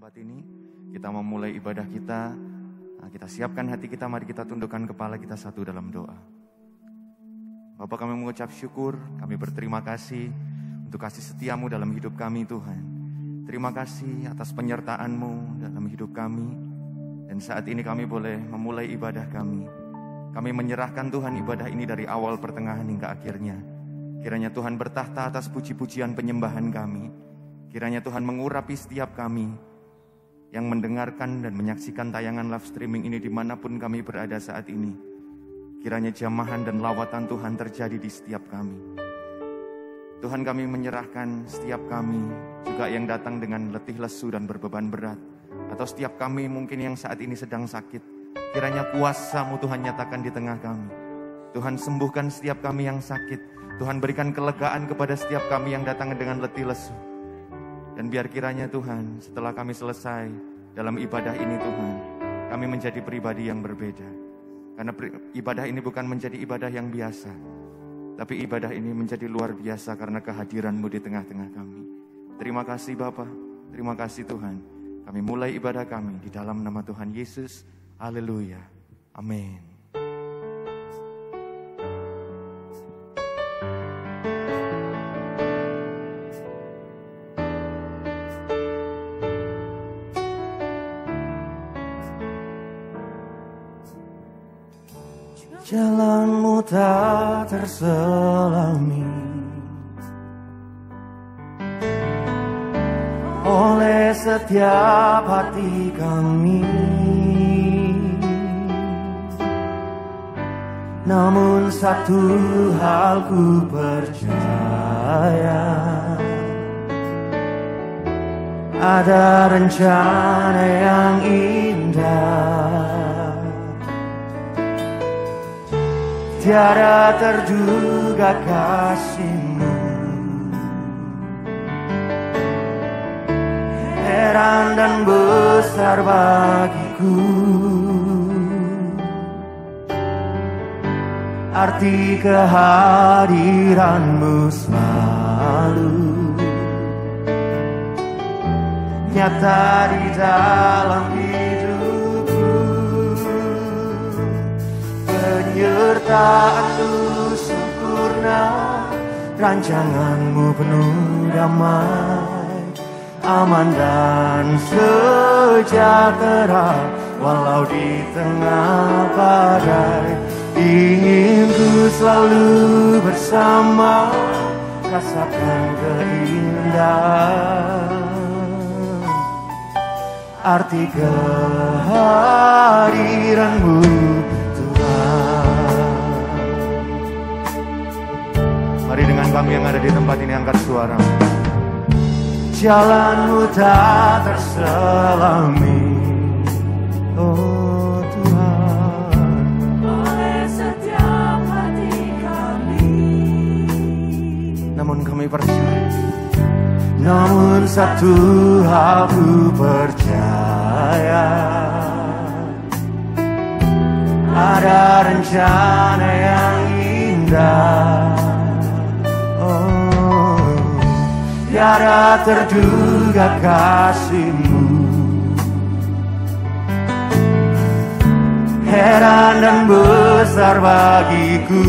tempat ini. Kita memulai ibadah kita. Kita siapkan hati kita, mari kita tundukkan kepala kita satu dalam doa. Bapa, kami mengucap syukur, kami berterima kasih untuk kasih setiamu dalam hidup kami Tuhan. Terima kasih atas penyertaan-Mu dalam hidup kami. Dan saat ini kami boleh memulai ibadah kami. Kami menyerahkan Tuhan ibadah ini dari awal pertengahan hingga akhirnya. Kiranya Tuhan bertahta atas puji-pujian penyembahan kami. Kiranya Tuhan mengurapi setiap kami yang mendengarkan dan menyaksikan tayangan live streaming ini dimanapun kami berada saat ini. Kiranya jamahan dan lawatan Tuhan terjadi di setiap kami. Tuhan, kami menyerahkan setiap kami juga yang datang dengan letih lesu dan berbeban berat. Atau setiap kami mungkin yang saat ini sedang sakit. Kiranya kuasa-Mu Tuhan nyatakan di tengah kami. Tuhan, sembuhkan setiap kami yang sakit. Tuhan, berikan kelegaan kepada setiap kami yang datang dengan letih lesu. Dan biar kiranya Tuhan, setelah kami selesai dalam ibadah ini Tuhan, kami menjadi pribadi yang berbeda. Karena ibadah ini bukan menjadi ibadah yang biasa, tapi ibadah ini menjadi luar biasa karena kehadiran-Mu di tengah-tengah kami. Terima kasih Bapa, terima kasih Tuhan. Kami mulai ibadah kami di dalam nama Tuhan Yesus. Haleluya. Amin. Jalan-Mu tak terselami oleh setiap hati kami. Namun satu hal ku percaya, ada rencana yang indah. Tiada terduga kasih-Mu, heran dan besar bagiku. Arti kehadiran-Mu selalu nyata di dalam hidupku. Penyertaan-Mu sempurna, rancangan-Mu penuh damai, aman dan sejahtera walau di tengah badai. Ingin ku selalu bersama, rasakan keindahan arti kehadiran-Mu Tuhan. Mari dengan kami yang ada di tempat ini angkat suara. Jalan-Mu tak terselami, oh Tuhan, oleh setiap hati kami. Namun kami percaya, namun satu hal ku percaya, ada rencana yang indah. Tiada terduga kasih-Mu, heran dan besar bagiku.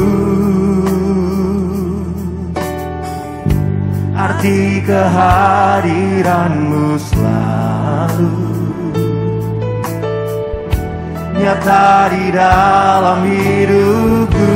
Arti kehadiran-Mu selalu nyata di dalam hidupku.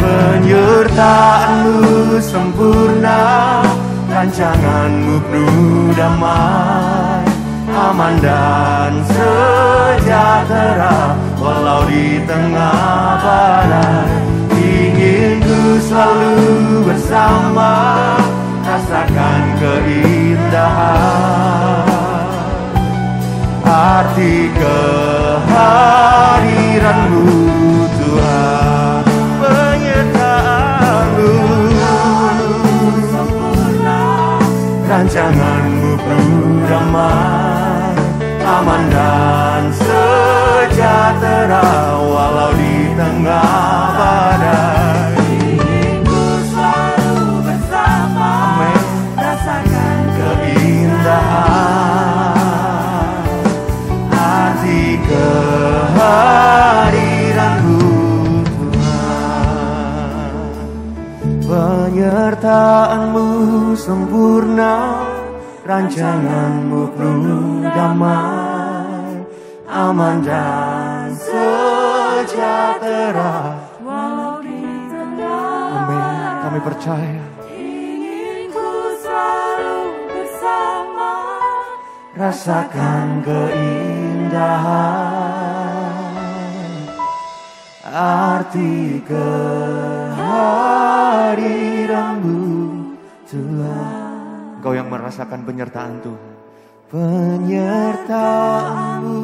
Penyertaan-Mu sempurna, rancangan-Mu penuh damai, aman dan sejahtera walau di tengah badai. Ingin ku selalu bersama, rasakan keindahan arti kehadiran-Mu Tuhan. Rancangan-Mu penuh damai, aman dan sejahtera walau di tengah badai. Ingin ku selalu bersama, Amen. rasakan Keindahan sempurna, rancangan-Mu penuh damai, aman dan sejahtera. Walau di tengah Amin. Kami percaya. ingin ku selalu bersama. Rasakan keindahan, arti kehadiran-Mu Tuhan. Engkau yang merasakan penyertaan Tuhan. Penyertaan-Mu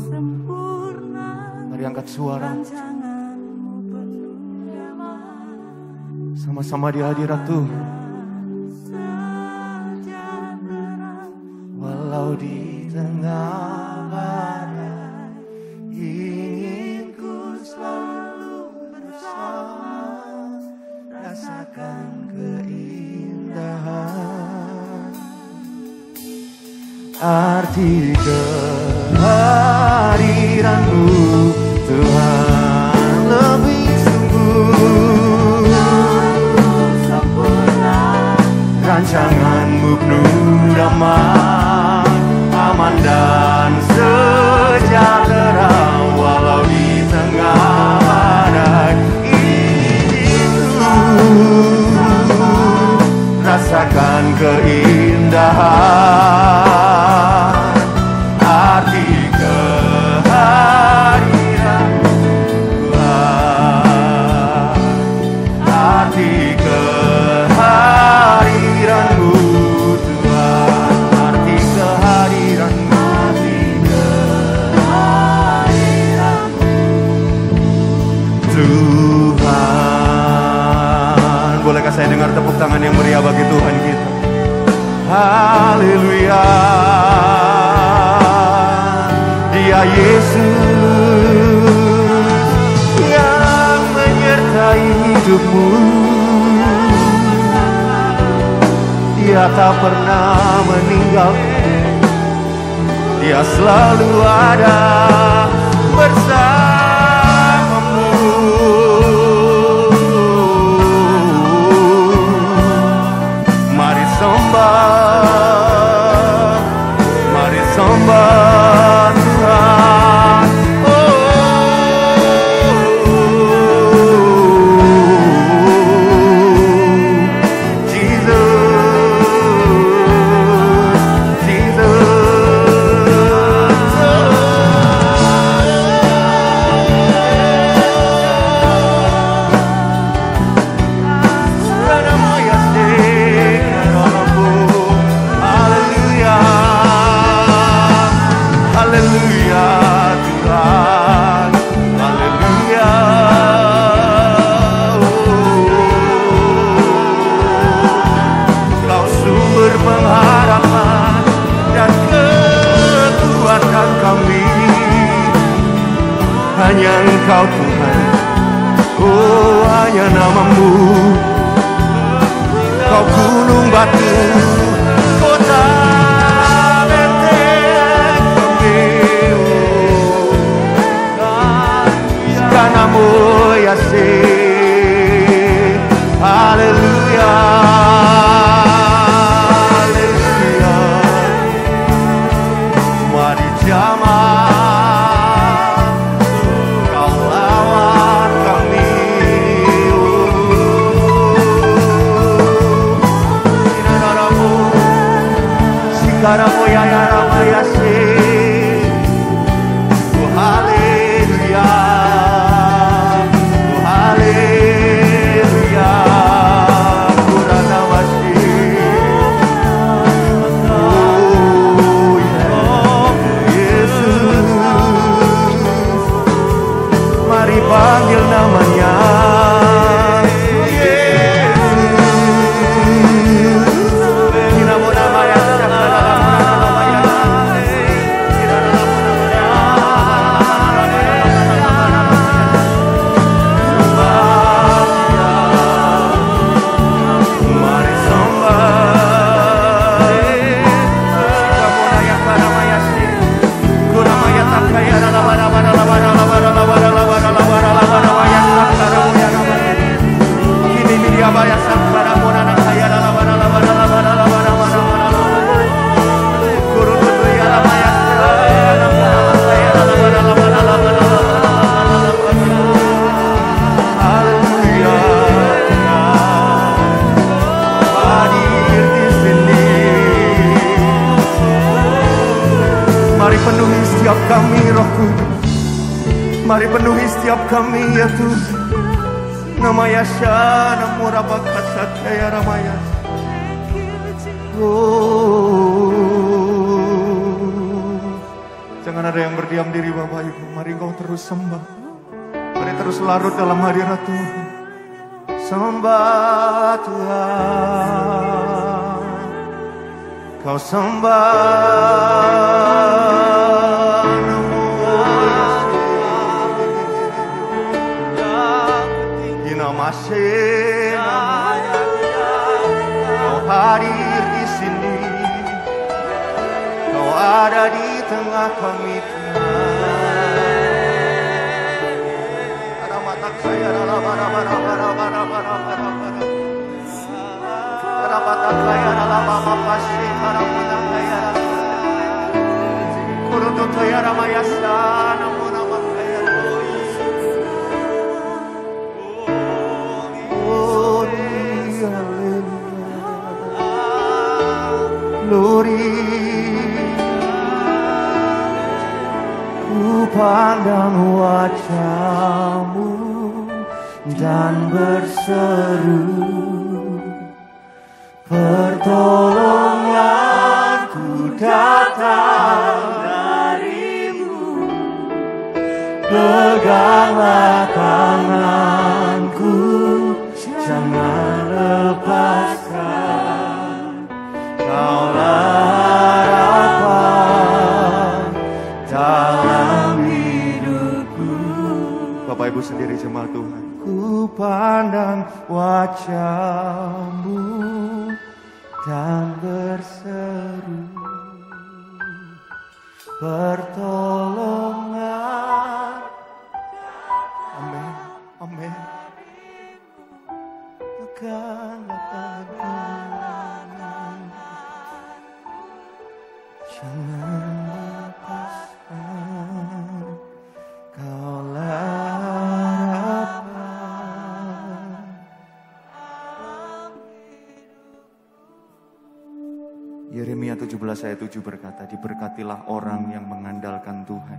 Sempurna Mari angkat suara. rancangan-Mu penuh damai. Sama-sama di hadirat Tuhan. Sejahtera. walau di tengah badai, ingin ku selalu bersama, rasakan keindahan, arti kehadiran-Mu Tuhan lebih sungguh. Sempurna Rancangan-Mu penuh damai, aman dan sejahtera. Walau di tengah badai, ingin ku rasakan keindahan, arti kehadiran Tuhan, arti kehadiran-Mu Tuhan, arti kehadiran-Mu, Tuhan. Bolehkah saya dengar tepuk tangan yang meriah bagi Tuhan kita? Haleluya. Dia Yesus yang menyertai hidupmu. Dia tak pernah meninggalkan, Dia selalu ada bersamamu. Mari sembah, mari sembah Tuhan. Hanya Engkau Tuhan, oh hanya nama-Mu. Kau gunung batu, kota benteng kami. Karena-Mu Yesus, haleluya, haleluya. Mari jamaah Karamoya Ramaya se, oh haleluya, oh haleluya, Kurana Wasi, oh Yesus, mari panggil namanya. penuhi setiap kami Roh Kudus. Mari penuhi setiap kami ya Tuhan. Nama Yasha, Namo Rabakasatya Ramaya. Jangan ada yang berdiam diri Bapak Ibu. Mari Engkau terus sembah. Mari terus larut dalam hadirat Tuhan. Sembah Tuhan, Kau sembah Namo Yasha. Inamasih Kau hadir di sini, Kau ada di tengah kami Tuhan. Ada mata saya dalam ada mata saya dalam apa pasti ada mata saya kurutu saya ramaya sana nama saya Glory, ku pandang wajah-Mu dan berseru, pertolonganku datang dari-Mu, peganglah tanganku, jangan lepaskan, Kaulah harapan dalam hidupku. Bapak Ibu sendiri jemaat Tuhan, ku pandang wajah-Mu dan berseru, pertolongan. Amin, amin. Peganglah tanganku, jangan lepaskan, Kaulah harapan. Yeremia 17 ayat 7 berkata, diberkatilah orang yang mengandalkan Tuhan,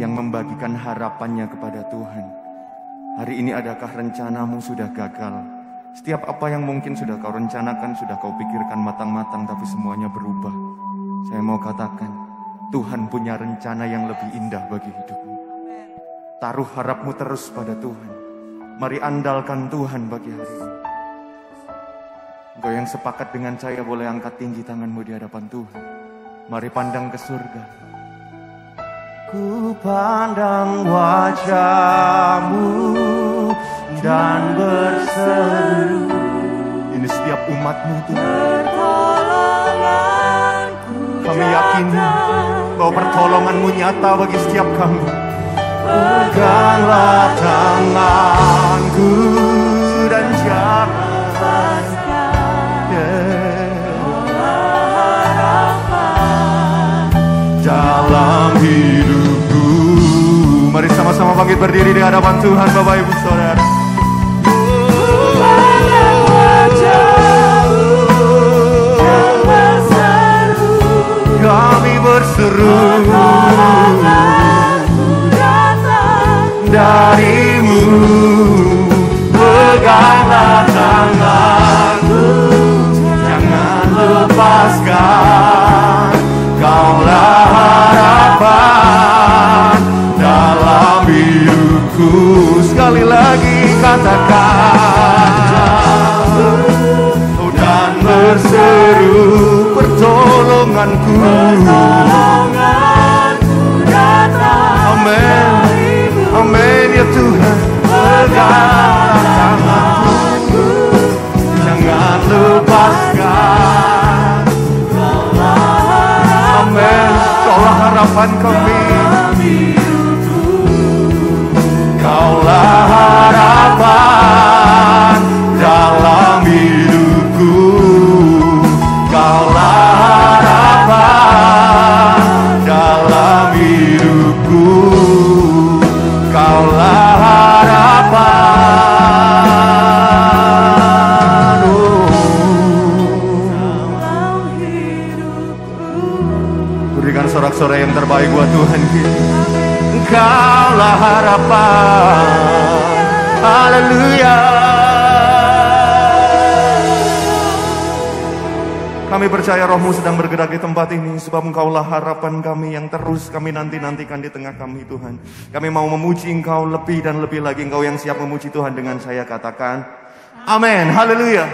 yang membagikan harapannya kepada Tuhan. Hari ini adakah rencanamu sudah gagal? Setiap apa yang mungkin sudah kau rencanakan, sudah kau pikirkan matang-matang, tapi semuanya berubah. Saya mau katakan, Tuhan punya rencana yang lebih indah bagi hidupmu. Taruh harapmu terus pada Tuhan. Mari andalkan Tuhan bagi hari ini. Engkau yang sepakat dengan saya boleh angkat tinggi tanganmu di hadapan Tuhan. Mari pandang ke surga. Ku pandang wajah-Mu dan berseru. Ini setiap umat-Mu Tuhan. Kami yakin bahwa pertolongan-Mu nyata bagi setiap kami. Peganglah tanganku dan jangan dalam hidupku. Mari sama-sama bangkit berdiri di hadapan Tuhan Bapak Ibu Saudara. Kami berseru dari-Mu, peganglah tanganku, jangan lepaskan, Kaulah harapan dalam hidupku. Sekali lagi katakan, dan berseru, pertolonganku datang. Amin, amin ya Tuhan. Pegang tanganku, jangan lepaskan. Amin, Kaulah harapan kami. Kaulah harapan dalam hidupku. Kaulah harapan dalam hidupku. Kaulah harapan dalam hidupku. Berikan sorak-sorai yang terbaik buat Tuhan kita. Engkaulah harapan. Haleluya. Kami percaya Roh-Mu sedang bergerak di tempat ini, sebab Engkaulah harapan kami yang terus kami nanti-nantikan di tengah kami, Tuhan. Kami mau memuji Engkau lebih dan lebih lagi. Engkau yang siap memuji Tuhan dengan saya katakan amin. Haleluya.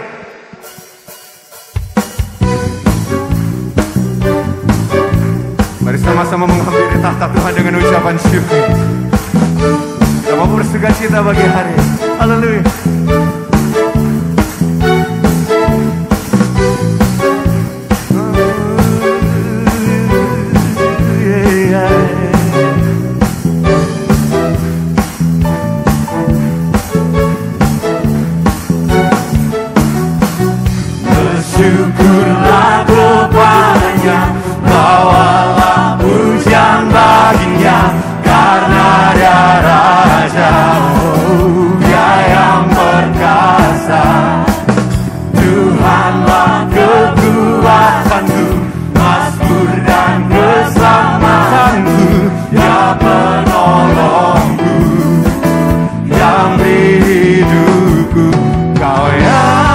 Mari sama-sama menghampiri tahta Tuhan dengan ucapan syukur. Kita mau bersuka cita bagi hari. Haleluya. Bersyukurlah kepadanya, bawalah pujian baginya, karena dia Raja, Dia yang perkasa. Tuhanlah kekuatanku, mazmur dan keselamatanku, Dia penolongku, yang beri hidupku. Kau yang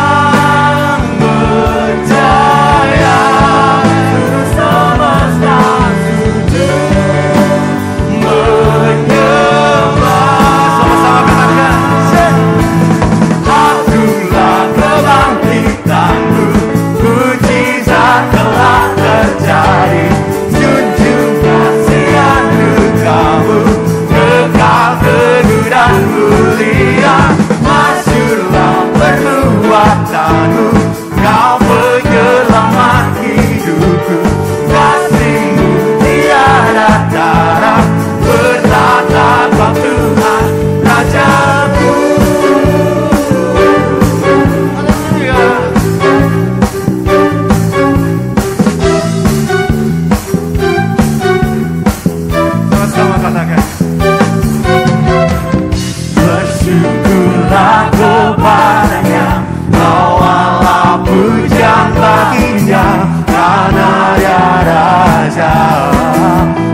Kau penyelamat hidupku, kasih-Mu tiada tara, bertatap Tuhan Rajaku. Sama-sama katakan. Bersyukurlah kepadanya, bawalah pujian baginya, karena Dia Raja,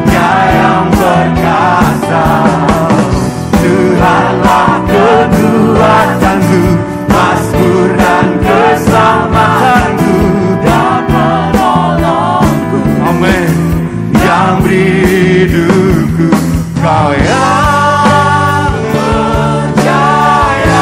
Dia yang perkasa. Tuhanlah kekuatanku, mazmur dan keselamatanku, Dia penolongku, amin, yang beri hidupku. Kau yang percaya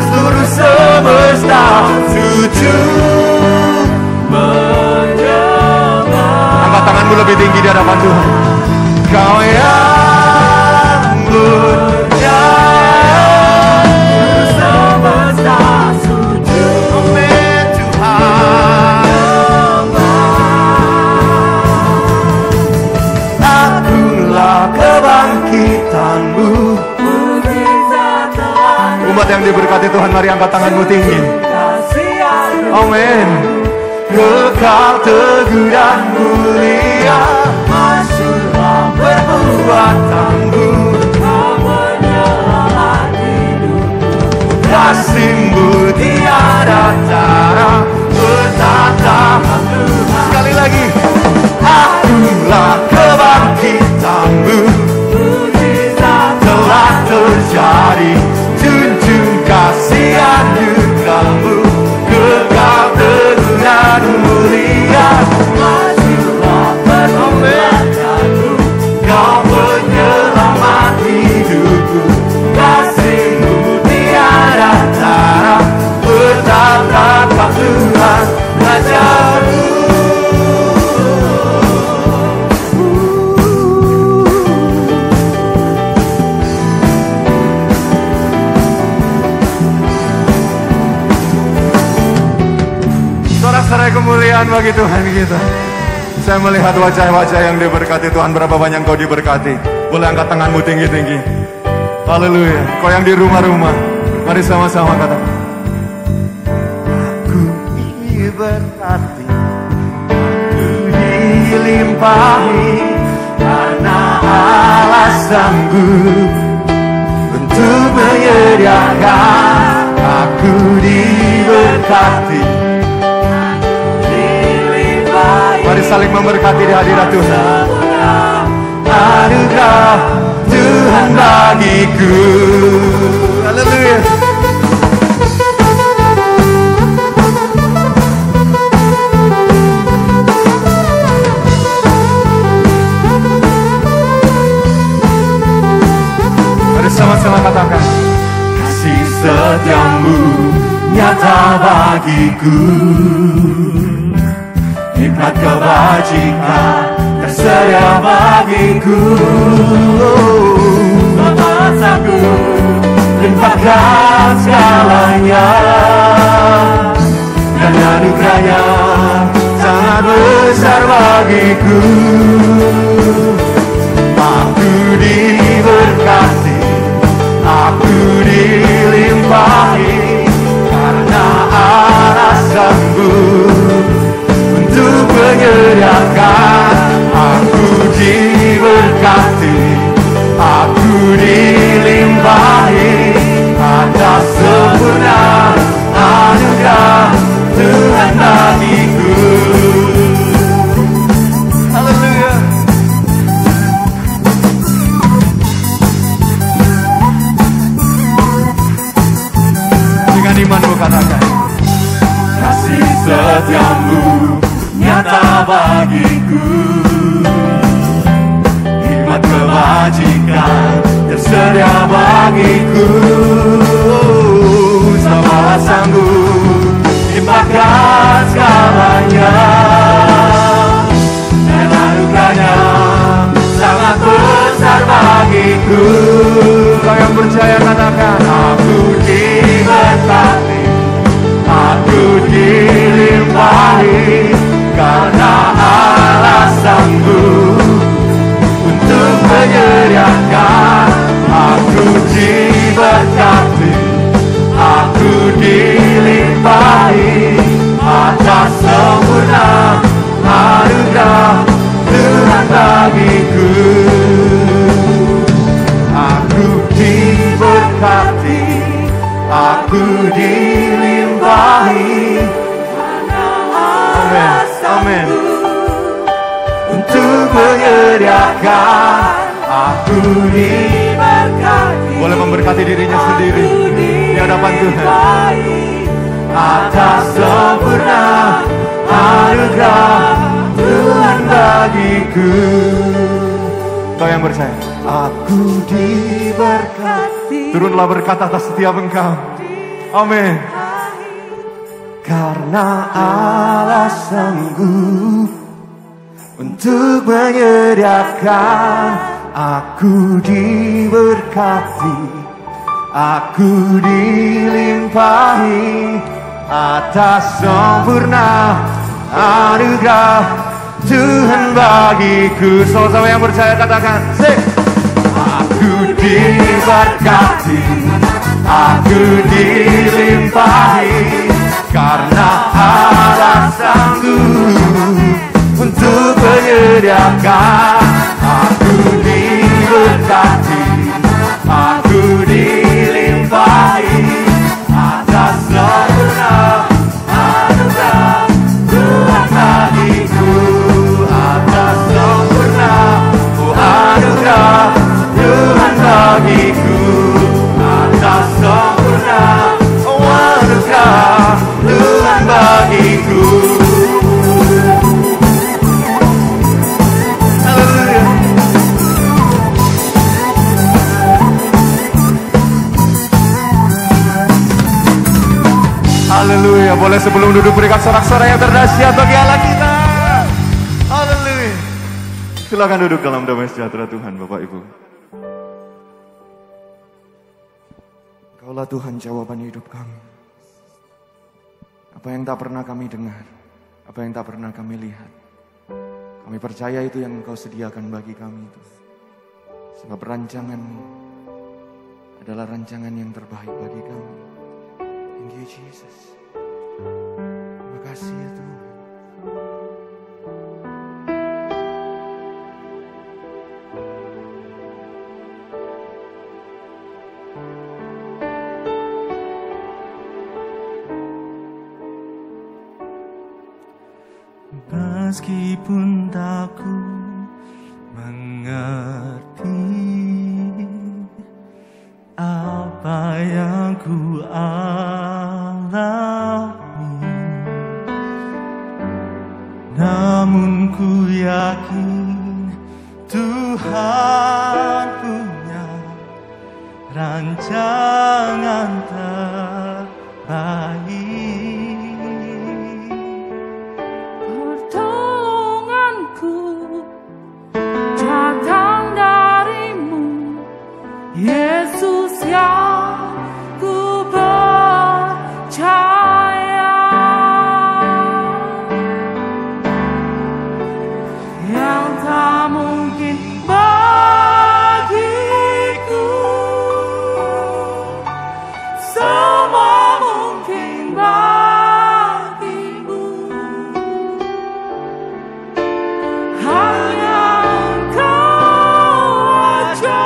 seluruh semesta sujud menyembah. Angkat tanganmu lebih tinggi di hadapan Tuhan. Kau yang percaya seluruh semesta sujud. Amin Tuhan. Akulah kebangkitanmu. Umat yang diberkati Tuhan, mari angkat tanganmu tinggi. Amin. Kekal teguh dan mulia, masyurlah perbuatanmu, Kau menyelamat hidupku, kasih-Mu tiada tara, bertatap Tuhan. Sekali lagi. Akulah kebangkitanmu, mujizat telah terjadi. kemuliaan bagi Tuhan kita. Saya melihat wajah-wajah yang diberkati Tuhan. Berapa banyak kau diberkati? Boleh angkat tanganmu tinggi-tinggi. Haleluya. Kau yang di rumah-rumah, mari sama-sama katakan. Aku diberkati, aku dilimpahi, karena Allah sanggup untuk menyediakan. Aku diberkati. Mari saling memberkati di hadirat Tuhan. Anugerah Tuhan bagiku. Haleluya. Mari sama-sama katakan. Kasih setiamu nyata bagiku. Hikmat kebajikan tersedia bagiku. Memasaku limpahkan segalanya, dan anugerahnya sangat besar bagiku. Aku diberkati, aku dilimpahi, karena Allah sanggup untuk menyediakan. Aku diberkati, aku dilimpahi, atas sempurna anugerah Tuhan bagiku. Haleluya. Dengan imanmu katakan. Kasih setiamu nyata bagiku. Hikmat kebajikan tersedia bagiku. Sama sanggup limpahkan segalanya, dan anugerahnya sangat besar bagiku. Kau yang percaya katakan. Aku diberkati, aku dilimpahi, karena Allah sanggup untuk menyediakan. Aku diberkati, aku dilimpahi, atas sempurna anugerah Tuhan bagiku. Aku diberkati, aku dilimpahi, amin, untuk menyediakan. Aku diberkati. Boleh memberkati dirinya sendiri di hadapan Tuhan. Atas sempurna anugerah Tuhan bagiku. Kau yang percaya. Aku diberkati. Turunlah berkat atas setiap engkau. Amin. Karena Allah sanggup untuk menyediakan. Aku diberkati, aku dilimpahi, atas sempurna anugerah Tuhan bagiku. Sama-sama yang percaya katakan. Aku diberkati, aku dilimpahi, karena Allah sanggup untuk menyediakan. Aku diberkati, aku dilimpahi, atas sempurna anugerah Tuhan bagiku. Atas sempurna anugerah Tuhan bagiku. Atas sempurna anugerah Tuhan bagiku. Haleluya. Boleh sebelum duduk berikan sorak-sorai yang terdahsyat bagi Allah kita. Haleluya. Silakan duduk dalam damai sejahtera Tuhan, Bapak Ibu. Kaulah Tuhan jawaban hidup kami. Apa yang tak pernah kami dengar, Apa yang tak pernah kami lihat, kami percaya itu yang Engkau sediakan bagi kami itu. Sebab rancangan-Mu adalah rancangan yang terbaik bagi kami. Thank you Jesus. Terima kasih ya Tuhan. Meskipun tak ku mengerti apa yang ku alami, namun ku yakin Tuhan punya rancangan terbaik. Yesus yang ku percaya, yang tak mungkin bagiku, semua mungkin bagimu. Hanya Engkau aja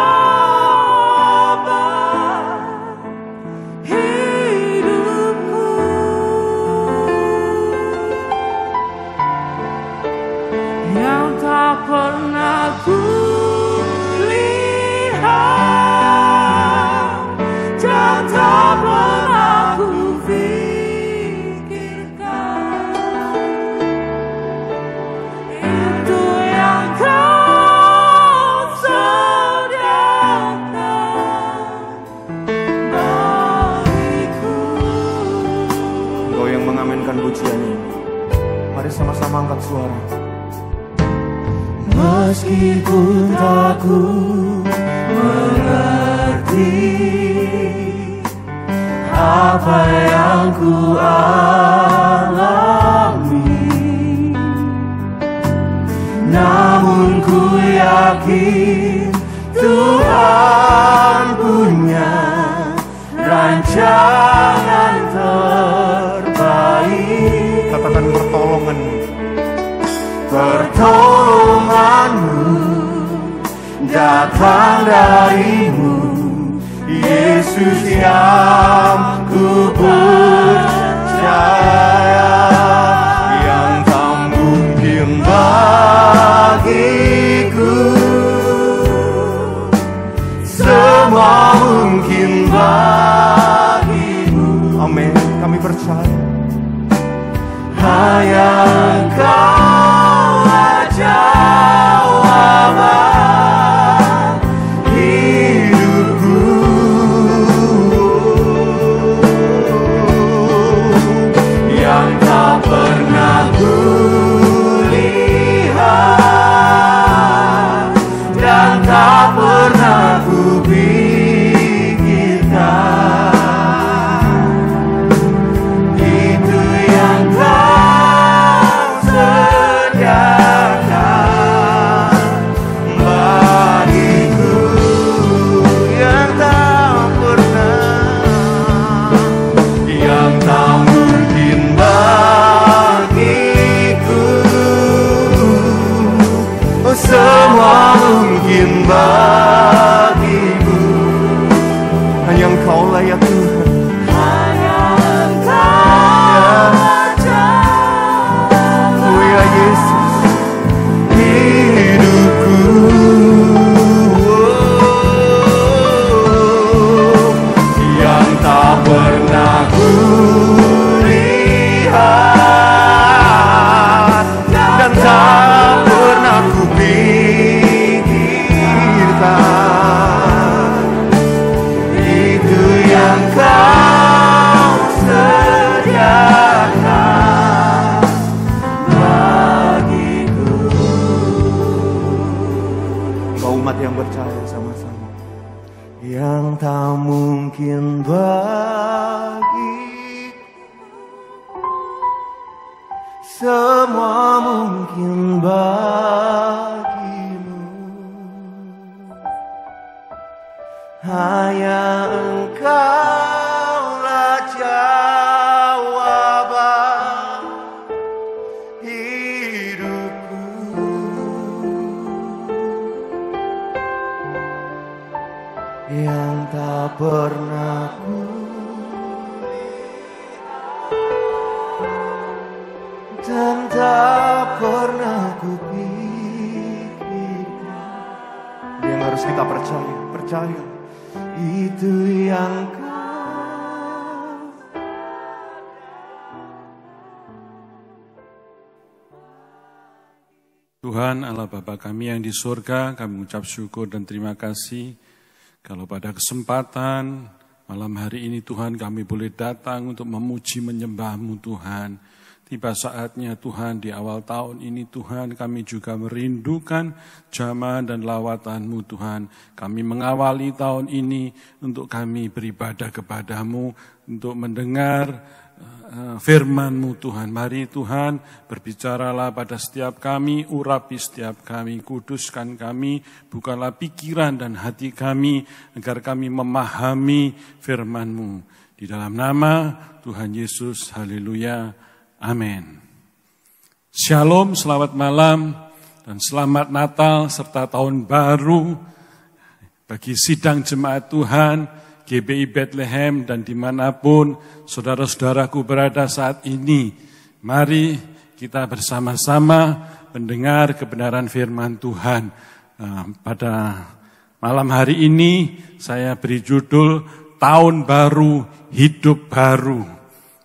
pernah ku lihat dan tak pernah ku pikirkan, itu yang Kau sediakan bagiku. Engkau yang mengaminkan pujian ini. Mari sama-sama angkat suara. Meskipun tak ku mengerti apa yang ku alami, namun ku yakin Tuhan punya rancangan terbaik. Katakan pertolongan. Pertolongan-Mu datang dari-Mu, Yesus yang ku percaya, yang tak mungkin bagiku, semua mungkin bagimu. Amin. Kami percaya. Hanya Engkau jawaban hidupku, yang tak pernah ku lihat dan tak pernah ku pikirkan, itu yang Kau sediakan bagiku, yang tak mungkin bagiku, semua mungkin bagimu. Hanya Engkau layak Tuhan. Hanya Engkau aja, Oh ya Yesus. hidupku, yang tak pernah ku lihat dan tak pernah ku pikirkan, itu yang Kau sediakan bagiku. Engkau umat yang percaya sama-sama. Yang tak mungkin bagi semua mungkin bagimu. Hanya Engkaulah jawaban hidupku. Yang tak pernah ku dan tak pernah ku pikirkan. Yang harus kita percaya. Itu yang Tuhan Allah Bapa kami yang di surga, kami mengucap syukur dan terima kasih kalau pada kesempatan malam hari ini Tuhan kami boleh datang untuk memuji menyembah-Mu Tuhan. Tiba saatnya Tuhan di awal tahun ini Tuhan kami juga merindukan jamaah dan lawatan-Mu Tuhan. Kami mengawali tahun ini untuk kami beribadah kepada-Mu, untuk mendengar firman-Mu Tuhan. Mari Tuhan berbicaralah pada setiap kami, urapi setiap kami, kuduskan kami, bukalah pikiran dan hati kami agar kami memahami firman-Mu. Di dalam nama Tuhan Yesus, haleluya. Amin. Shalom, selamat malam, dan selamat Natal serta Tahun Baru bagi sidang jemaat Tuhan, GBI Bethlehem dan dimanapun saudara-saudaraku berada saat ini. Mari kita bersama-sama mendengar kebenaran firman Tuhan. Pada malam hari ini saya beri judul Tahun Baru, Hidup Baru.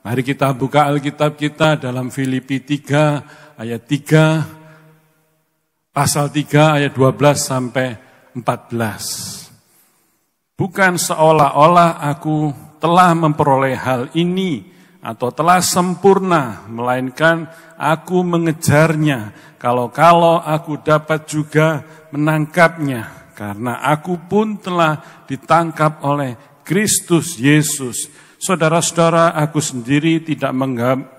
Mari kita buka Alkitab kita dalam Filipi 3 ayat 3, pasal 3 ayat 12 sampai 14. Bukan seolah-olah aku telah memperoleh hal ini atau telah sempurna, melainkan aku mengejarnya, kalau-kalau aku dapat juga menangkapnya, karena aku pun telah ditangkap oleh Kristus Yesus. Saudara-saudara, aku sendiri tidak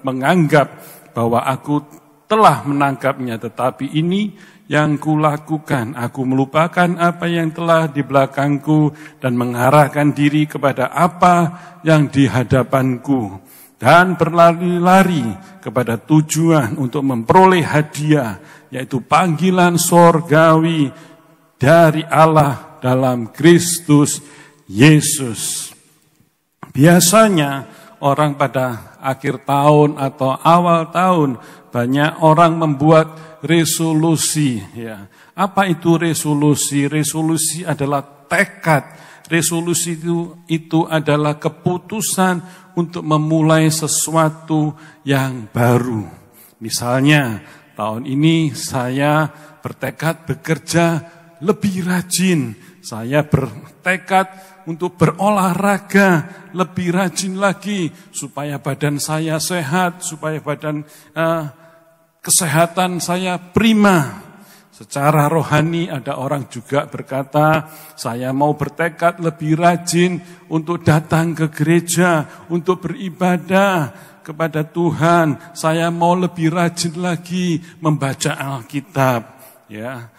menganggap bahwa aku telah menangkapnya, tetapi ini yang kulakukan. Aku melupakan apa yang telah di belakangku dan mengarahkan diri kepada apa yang di hadapanku. Dan berlari-lari kepada tujuan untuk memperoleh hadiah, yaitu panggilan sorgawi dari Allah dalam Kristus Yesus. Biasanya orang pada akhir tahun atau awal tahun banyak orang membuat resolusi. Ya. Apa itu resolusi? Resolusi adalah tekad. Resolusi itu adalah keputusan untuk memulai sesuatu yang baru. Misalnya tahun ini saya bertekad bekerja lebih rajin. Saya bertekad untuk berolahraga lebih rajin lagi supaya badan saya sehat, supaya kesehatan saya prima. Secara rohani ada orang juga berkata, saya mau bertekad lebih rajin untuk datang ke gereja, untuk beribadah kepada Tuhan. Saya mau lebih rajin lagi membaca Alkitab. Ya,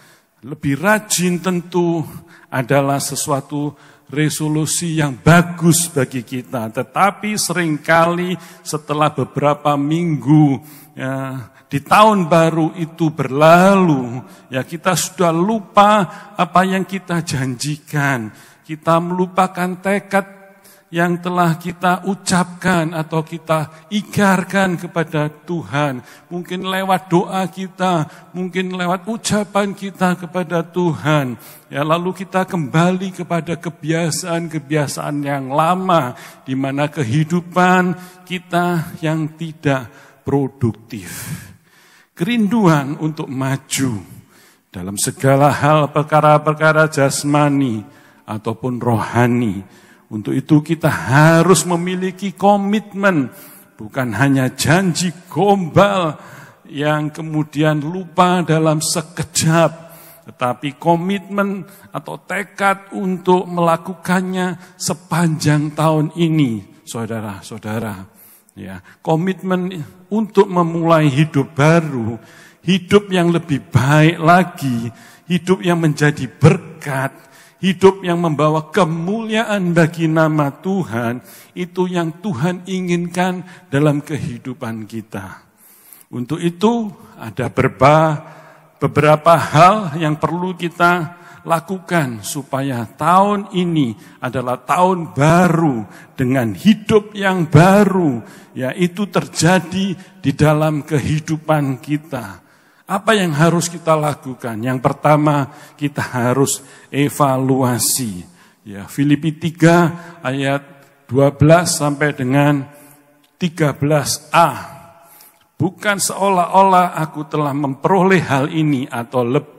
lebih rajin tentu adalah sesuatu resolusi yang bagus bagi kita, tetapi seringkali setelah beberapa minggu ya, di tahun baru itu berlalu, ya kita sudah lupa apa yang kita janjikan, kita melupakan tekad yang telah kita ucapkan atau kita ikrarkan kepada Tuhan. Mungkin lewat doa kita, mungkin lewat ucapan kita kepada Tuhan. Ya, lalu kita kembali kepada kebiasaan-kebiasaan yang lama, di mana kehidupan kita yang tidak produktif. Kerinduan untuk maju dalam segala hal, perkara-perkara jasmani ataupun rohani. Untuk itu kita harus memiliki komitmen, bukan hanya janji gombal yang kemudian lupa dalam sekejap, tetapi komitmen atau tekad untuk melakukannya sepanjang tahun ini, saudara-saudara. Ya, komitmen untuk memulai hidup baru, hidup yang lebih baik lagi, hidup yang menjadi berkat, hidup yang membawa kemuliaan bagi nama Tuhan, itu yang Tuhan inginkan dalam kehidupan kita. Untuk itu ada beberapa hal yang perlu kita lakukan supaya tahun ini adalah tahun baru dengan hidup yang baru, yaitu terjadi di dalam kehidupan kita. Apa yang harus kita lakukan? Yang pertama, kita harus evaluasi. Ya, Filipi 3 ayat 12 sampai dengan 13a. Bukan seolah-olah aku telah memperoleh hal ini atau lebih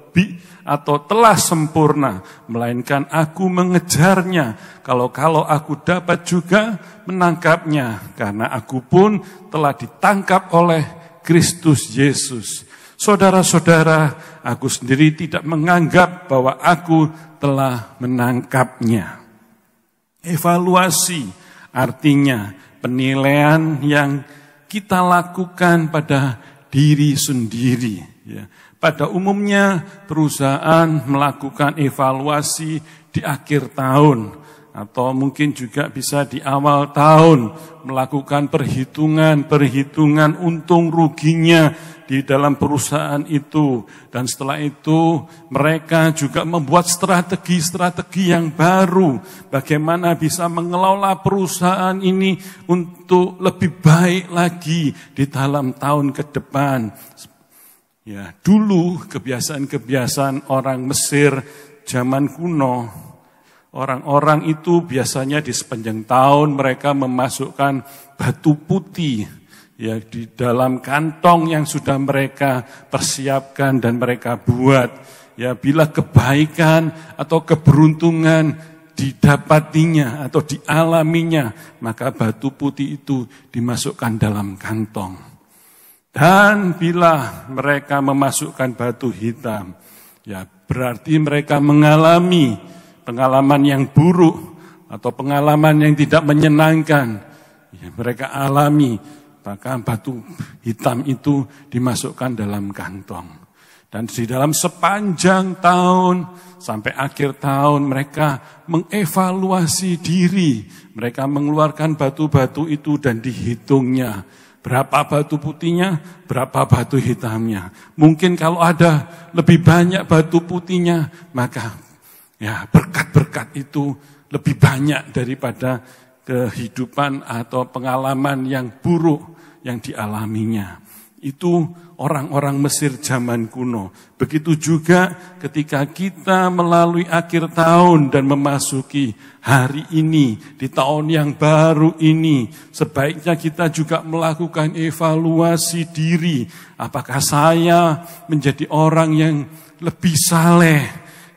atau telah sempurna, melainkan aku mengejarnya. Kalau aku dapat juga menangkapnya, karena aku pun telah ditangkap oleh Kristus Yesus. Saudara-saudara, aku sendiri tidak menganggap bahwa aku telah menangkapnya. Evaluasi artinya penilaian yang kita lakukan pada diri sendiri. Ya. Pada umumnya perusahaan melakukan evaluasi di akhir tahun atau mungkin juga bisa di awal tahun melakukan perhitungan untung ruginya di dalam perusahaan itu, dan setelah itu mereka juga membuat strategi yang baru bagaimana bisa mengelola perusahaan ini untuk lebih baik lagi di dalam tahun ke depan. Ya, dulu kebiasaan orang Mesir zaman kuno, orang-orang itu biasanya di sepanjang tahun mereka memasukkan batu putih ya di dalam kantong yang sudah mereka persiapkan dan mereka buat. Ya, bila kebaikan atau keberuntungan didapatinya atau dialaminya, maka batu putih itu dimasukkan dalam kantong. Dan bila mereka memasukkan batu hitam, ya berarti mereka mengalami pengalaman yang buruk atau pengalaman yang tidak menyenangkan. Ya, mereka alami, maka batu hitam itu dimasukkan dalam kantong. Dan di dalam sepanjang tahun sampai akhir tahun mereka mengevaluasi diri. Mereka mengeluarkan batu-batu itu dan dihitungnya. Berapa batu putihnya, berapa batu hitamnya. Mungkin kalau ada lebih banyak batu putihnya, maka ya berkat-berkat itu lebih banyak daripada kehidupan atau pengalaman yang buruk yang dialaminya. Itu orang-orang Mesir zaman kuno. Begitu juga ketika kita melalui akhir tahun dan memasuki hari ini, di tahun yang baru ini, sebaiknya kita juga melakukan evaluasi diri. Apakah saya menjadi orang yang lebih saleh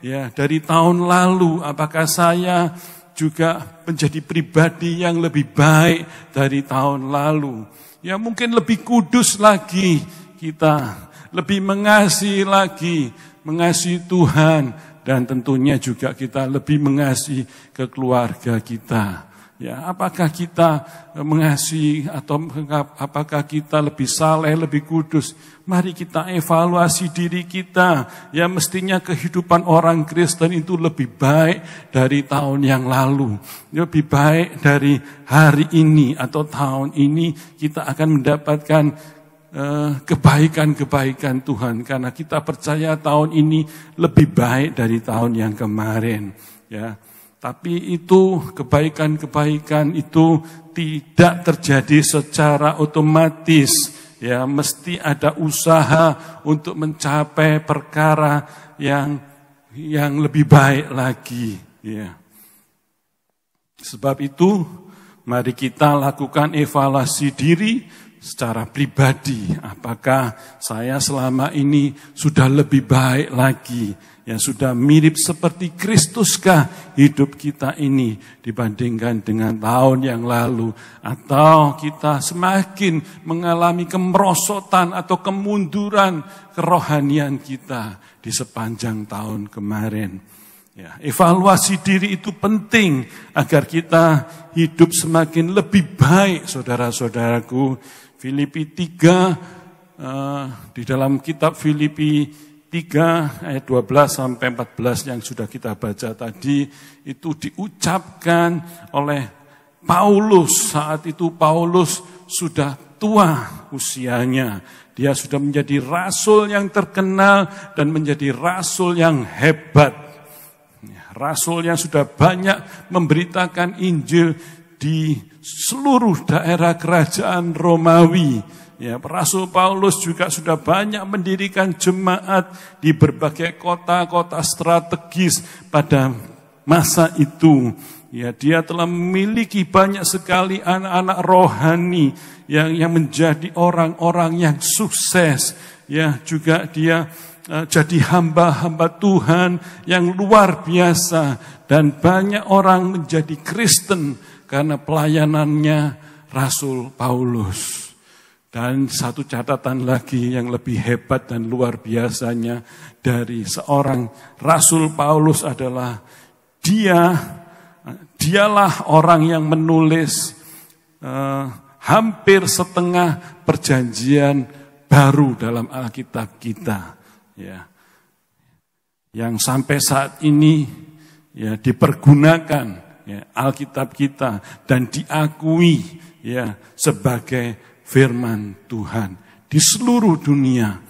ya dari tahun lalu? Apakah saya juga menjadi pribadi yang lebih baik dari tahun lalu? Ya mungkin lebih kudus lagi kita, lebih mengasihi lagi, mengasihi Tuhan, dan tentunya juga kita lebih mengasihi ke keluarga kita. Ya, apakah kita mengasihi atau apakah kita lebih saleh, lebih kudus? Mari kita evaluasi diri kita. Ya, mestinya kehidupan orang Kristen itu lebih baik dari tahun yang lalu. Lebih baik dari hari ini atau tahun ini kita akan mendapatkan kebaikan-kebaikan Tuhan. Karena kita percaya tahun ini lebih baik dari tahun yang kemarin. Ya. Tapi itu kebaikan-kebaikan itu tidak terjadi secara otomatis. Ya, mesti ada usaha untuk mencapai perkara yang lebih baik lagi. Ya. Sebab itu, mari kita lakukan evaluasi diri secara pribadi. Apakah saya selama ini sudah lebih baik lagi? Yang sudah mirip seperti Kristuskah hidup kita ini dibandingkan dengan tahun yang lalu? Atau kita semakin mengalami kemerosotan atau kemunduran kerohanian kita di sepanjang tahun kemarin? Ya, evaluasi diri itu penting agar kita hidup semakin lebih baik, saudara-saudaraku. Filipi 3, di dalam kitab Filipi 3 ayat 12 sampai 14 yang sudah kita baca tadi, itu diucapkan oleh Paulus. Saat itu Paulus sudah tua usianya. Dia sudah menjadi rasul yang terkenal dan menjadi rasul yang hebat. Rasul yang sudah banyak memberitakan Injil di seluruh daerah kerajaan Romawi. Ya, Rasul Paulus juga sudah banyak mendirikan jemaat di berbagai kota-kota strategis pada masa itu. Ya, dia telah memiliki banyak sekali anak-anak rohani yang menjadi orang-orang yang sukses. Ya, juga dia jadi hamba-hamba Tuhan yang luar biasa, dan banyak orang menjadi Kristen karena pelayanannya Rasul Paulus. Dan satu catatan lagi yang lebih hebat dan luar biasanya dari seorang Rasul Paulus adalah dialah orang yang menulis hampir setengah perjanjian baru dalam Alkitab kita. Ya, yang sampai saat ini ya dipergunakan ya, Alkitab kita dan diakui ya sebagai firman Tuhan di seluruh dunia.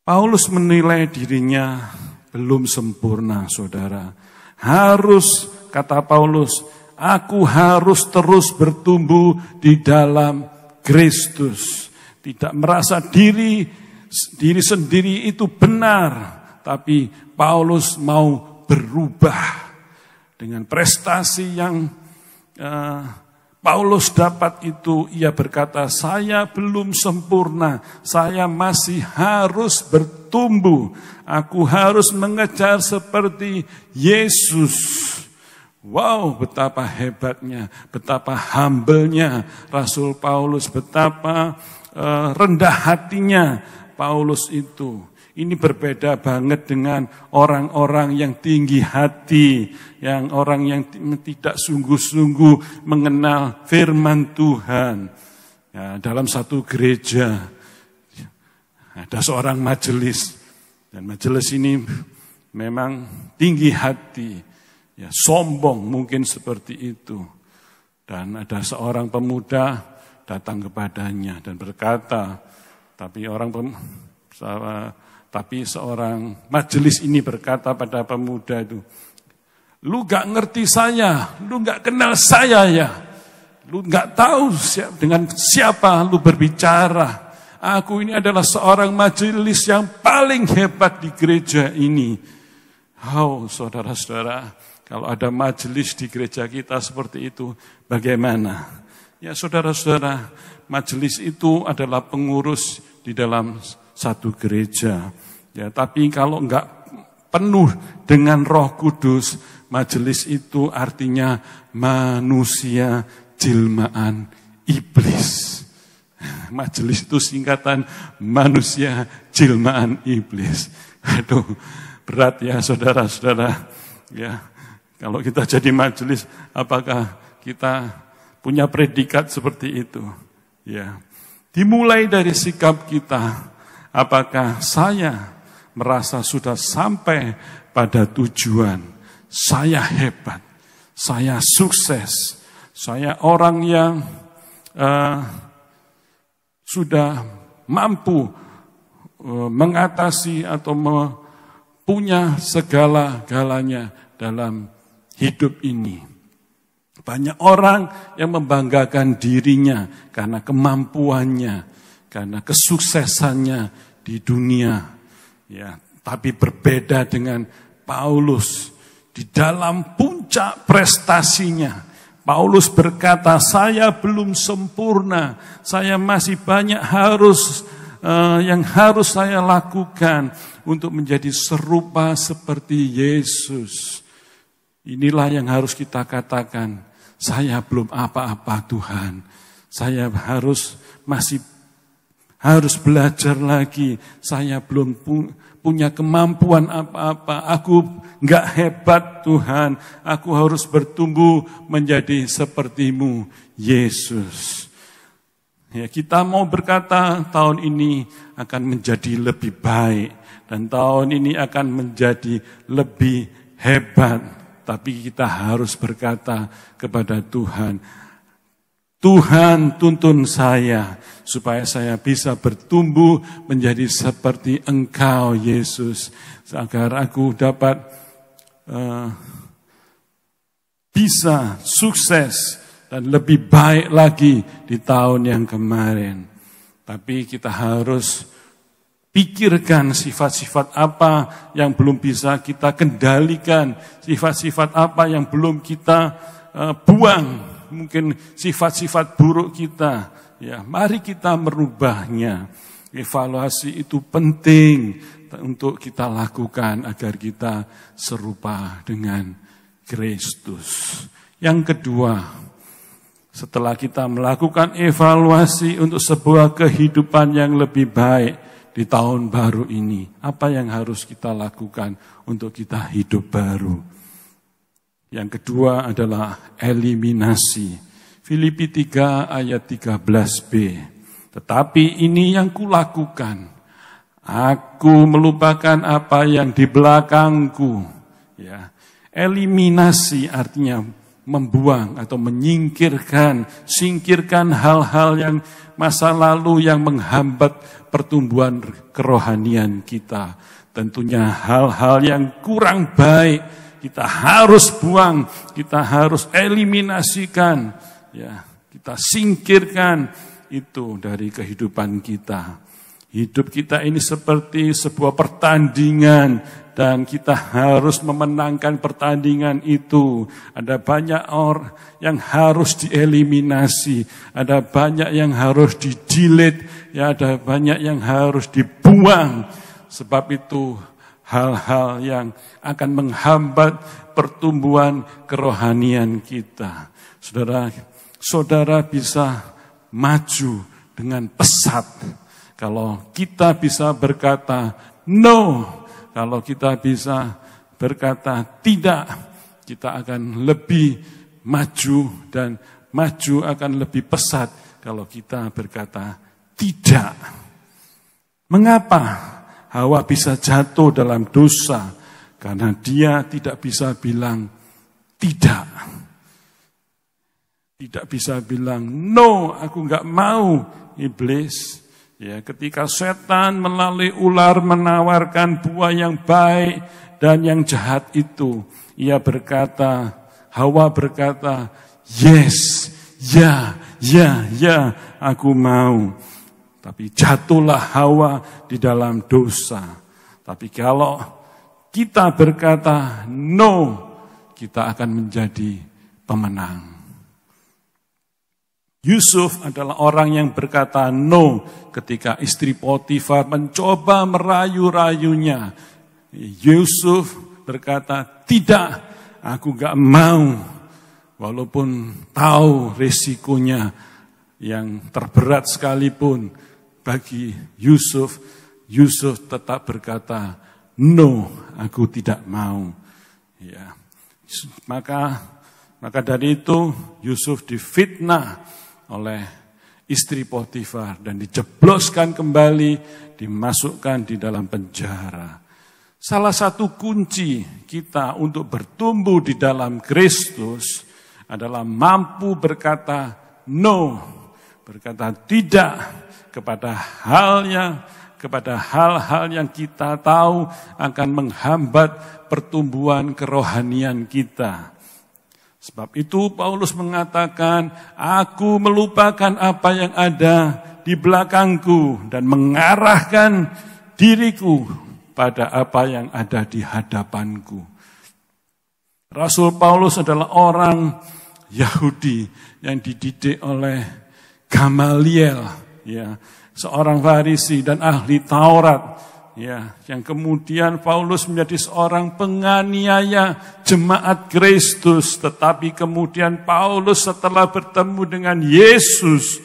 Paulus menilai dirinya belum sempurna, saudara. Harus, kata Paulus, aku harus terus bertumbuh di dalam Kristus. Tidak merasa diri sendiri itu benar, tapi Paulus mau berubah. Dengan prestasi yang Paulus dapat itu, ia berkata, saya belum sempurna, saya masih harus bertumbuh, aku harus mengejar seperti Yesus. Wow, betapa hebatnya, betapa humble-nya Rasul Paulus, betapa rendah hatinya Paulus itu. Ini berbeda banget dengan orang-orang yang tinggi hati, yang orang yang tidak sungguh-sungguh mengenal firman Tuhan. Ya, dalam satu gereja ada seorang majelis, dan majelis ini memang tinggi hati, ya, sombong mungkin seperti itu. Dan ada seorang pemuda datang kepadanya dan berkata, tapi seorang majelis ini berkata pada pemuda itu, lu gak ngerti saya, lu gak kenal saya ya, lu gak tahu dengan siapa lu berbicara. Aku ini adalah seorang majelis yang paling hebat di gereja ini. Oh, saudara-saudara, kalau ada majelis di gereja kita seperti itu, bagaimana? Ya, saudara-saudara, majelis itu adalah pengurus di dalam satu gereja. Ya, tapi kalau enggak penuh dengan Roh Kudus, majelis itu artinya manusia jelmaan iblis. Majelis itu singkatan manusia jelmaan iblis. Aduh, berat ya saudara-saudara. Ya, kalau kita jadi majelis, apakah kita punya predikat seperti itu? Ya. Dimulai dari sikap kita, apakah saya merasa sudah sampai pada tujuan, saya hebat, saya sukses, saya orang yang sudah mampu mengatasi atau punya segala-galanya dalam hidup ini. Banyak orang yang membanggakan dirinya karena kemampuannya, karena kesuksesannya di dunia. Ya, tapi berbeda dengan Paulus. Di dalam puncak prestasinya, Paulus berkata, saya belum sempurna, saya masih banyak yang harus saya lakukan untuk menjadi serupa seperti Yesus. Inilah yang harus kita katakan. Saya belum apa-apa Tuhan. Saya masih harus belajar lagi. Saya belum punya kemampuan apa-apa. Aku enggak hebat Tuhan. Aku harus bertumbuh menjadi seperti-Mu, Yesus. Ya, kita mau berkata tahun ini akan menjadi lebih baik. Dan tahun ini akan menjadi lebih hebat. Tapi kita harus berkata kepada Tuhan, Tuhan tuntun saya supaya saya bisa bertumbuh menjadi seperti Engkau, Yesus. Agar aku dapat bisa sukses dan lebih baik lagi di tahun yang kemarin. Tapi kita harus pikirkan sifat-sifat apa yang belum bisa kita kendalikan, sifat-sifat apa yang belum kita buang, mungkin sifat-sifat buruk kita. Ya, mari kita merubahnya. Evaluasi itu penting untuk kita lakukan agar kita serupa dengan Kristus. Yang kedua, setelah kita melakukan evaluasi untuk sebuah kehidupan yang lebih baik di tahun baru ini, apa yang harus kita lakukan untuk kita hidup baru? Yang kedua adalah eliminasi. Filipi 3 ayat 13b. Tetapi ini yang kulakukan, aku melupakan apa yang di belakangku. Ya, eliminasi artinya membuang atau menyingkirkan, singkirkan hal-hal yang masa lalu yang menghambat pertumbuhan kerohanian kita. Tentunya hal-hal yang kurang baik kita harus buang, kita harus eliminasikan, ya, kita singkirkan itu dari kehidupan kita. Hidup kita ini seperti sebuah pertandingan dan kita harus memenangkan pertandingan itu. Ada banyak orang yang harus dieliminasi, ada banyak yang harus di-delete, ya, ada banyak yang harus dibuang. Sebab itu hal-hal yang akan menghambat pertumbuhan kerohanian kita. Saudara bisa maju dengan pesat kalau kita bisa berkata no, kalau kita bisa berkata tidak, kita akan lebih maju dan maju akan lebih pesat kalau kita berkata tidak. Mengapa Hawa bisa jatuh dalam dosa? Karena dia tidak bisa bilang tidak. Tidak bisa bilang, no, aku enggak mau, iblis. Ya, ketika setan melalui ular menawarkan buah yang baik dan yang jahat itu, ia berkata, Hawa berkata, yes, ya, aku mau. Tapi jatuhlah Hawa di dalam dosa. Tapi kalau kita berkata, no, kita akan menjadi pemenang. Yusuf adalah orang yang berkata no ketika istri Potifar mencoba merayu-rayunya. Yusuf berkata, tidak, aku gak mau. Walaupun tahu resikonya yang terberat sekalipun bagi Yusuf, Yusuf tetap berkata, no, aku tidak mau. Ya. Maka dari itu Yusuf difitnah oleh istri Potifar dan dijebloskan kembali, dimasukkan di dalam penjara. Salah satu kunci kita untuk bertumbuh di dalam Kristus adalah mampu berkata no, berkata tidak kepada hal-hal yang kita tahu akan menghambat pertumbuhan kerohanian kita. Sebab itu Paulus mengatakan, aku melupakan apa yang ada di belakangku dan mengarahkan diriku pada apa yang ada di hadapanku. Rasul Paulus adalah orang Yahudi yang dididik oleh Gamaliel, ya, seorang Farisi dan ahli Taurat. Ya, yang kemudian Paulus menjadi seorang penganiaya jemaat Kristus, tetapi kemudian Paulus setelah bertemu dengan Yesus,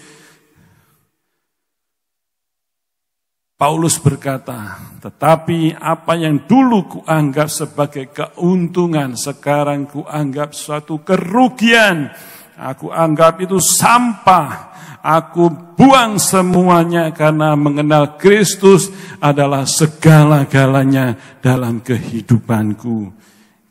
Paulus berkata, tetapi apa yang dulu kuanggap sebagai keuntungan, sekarang kuanggap suatu kerugian. Aku anggap itu sampah. Aku buang semuanya karena mengenal Kristus adalah segala-galanya dalam kehidupanku.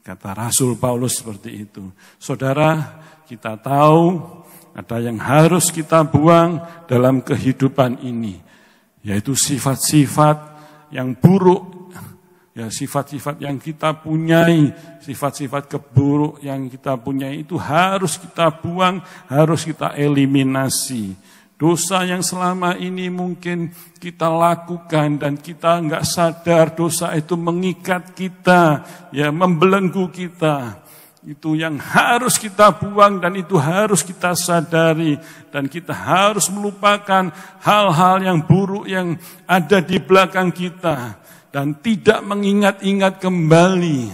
Kata Rasul Paulus seperti itu. Saudara, kita tahu ada yang harus kita buang dalam kehidupan ini, yaitu sifat-sifat yang buruk, ya sifat-sifat yang kita punyai, sifat-sifat keburuk yang kita punyai itu harus kita buang, harus kita eliminasi. Dosa yang selama ini mungkin kita lakukan dan kita enggak sadar, dosa itu mengikat kita, ya membelenggu kita. Itu yang harus kita buang dan itu harus kita sadari. Dan kita harus melupakan hal-hal yang buruk yang ada di belakang kita. Dan tidak mengingat-ingat kembali.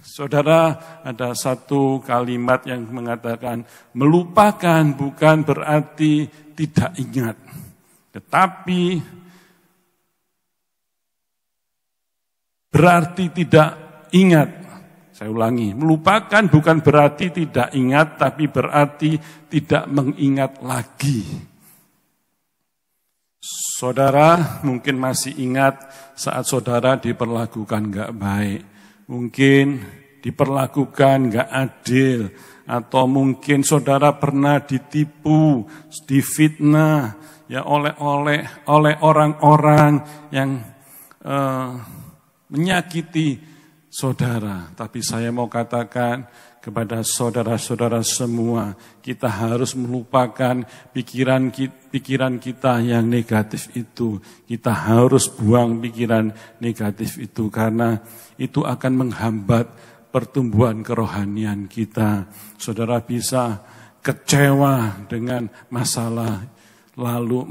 Saudara, ada satu kalimat yang mengatakan, melupakan bukan berarti tidak ingat. Tetapi berarti tidak ingat. Saya ulangi, melupakan bukan berarti tidak ingat, tapi berarti tidak mengingat lagi. Saudara mungkin masih ingat saat saudara diperlakukan enggak baik. Mungkin diperlakukan enggak adil. Atau mungkin saudara pernah ditipu, difitnah ya oleh orang-orang yang menyakiti saudara. Tapi saya mau katakan kepada saudara-saudara semua, kita harus melupakan pikiran kita yang negatif itu. Kita harus buang pikiran negatif itu karena itu akan menghambat pertumbuhan kerohanian kita. Saudara bisa kecewa dengan masa lalu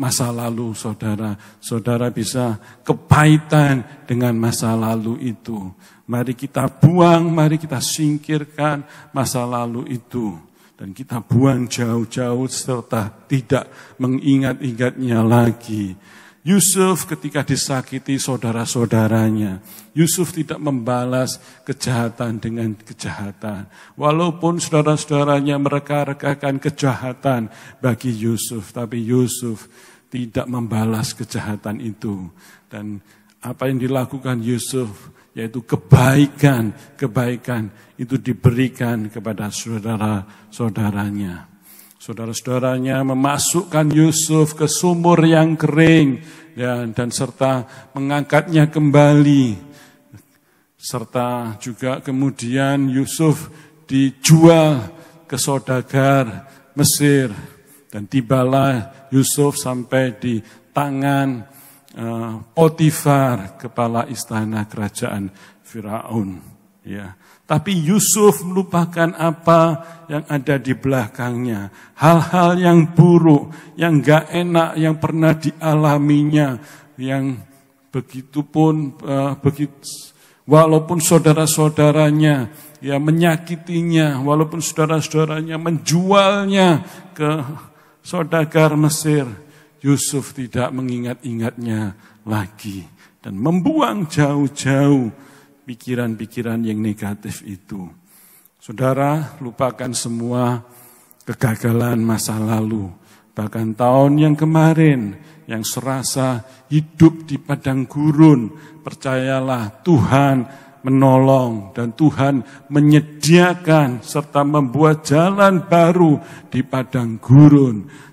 saudara. Saudara bisa kepahitan dengan masa lalu itu. Mari kita buang, mari kita singkirkan masa lalu itu. Dan kita buang jauh-jauh serta tidak mengingat-ingatnya lagi. Yusuf ketika disakiti saudara-saudaranya, Yusuf tidak membalas kejahatan dengan kejahatan. Walaupun saudara-saudaranya mereka-rekakan kejahatan bagi Yusuf, tapi Yusuf tidak membalas kejahatan itu. Dan apa yang dilakukan Yusuf, yaitu kebaikan itu diberikan kepada saudara-saudaranya. Saudara-saudaranya memasukkan Yusuf ke sumur yang kering dan serta mengangkatnya kembali. Serta juga kemudian Yusuf dijual ke saudagar Mesir. Dan tibalah Yusuf sampai di tangan Potifar, kepala istana kerajaan Firaun. Ya. Tapi Yusuf melupakan apa yang ada di belakangnya. Hal-hal yang buruk, yang gak enak, yang pernah dialaminya. Yang begitupun, walaupun saudara-saudaranya ya menyakitinya, walaupun saudara-saudaranya menjualnya ke saudagar Mesir, Yusuf tidak mengingat-ingatnya lagi. Dan membuang jauh-jauh pikiran-pikiran yang negatif itu. Saudara, lupakan semua kegagalan masa lalu. Bahkan tahun yang kemarin, yang serasa hidup di padang gurun. Percayalah, Tuhan menolong dan Tuhan menyediakan serta membuat jalan baru di padang gurun.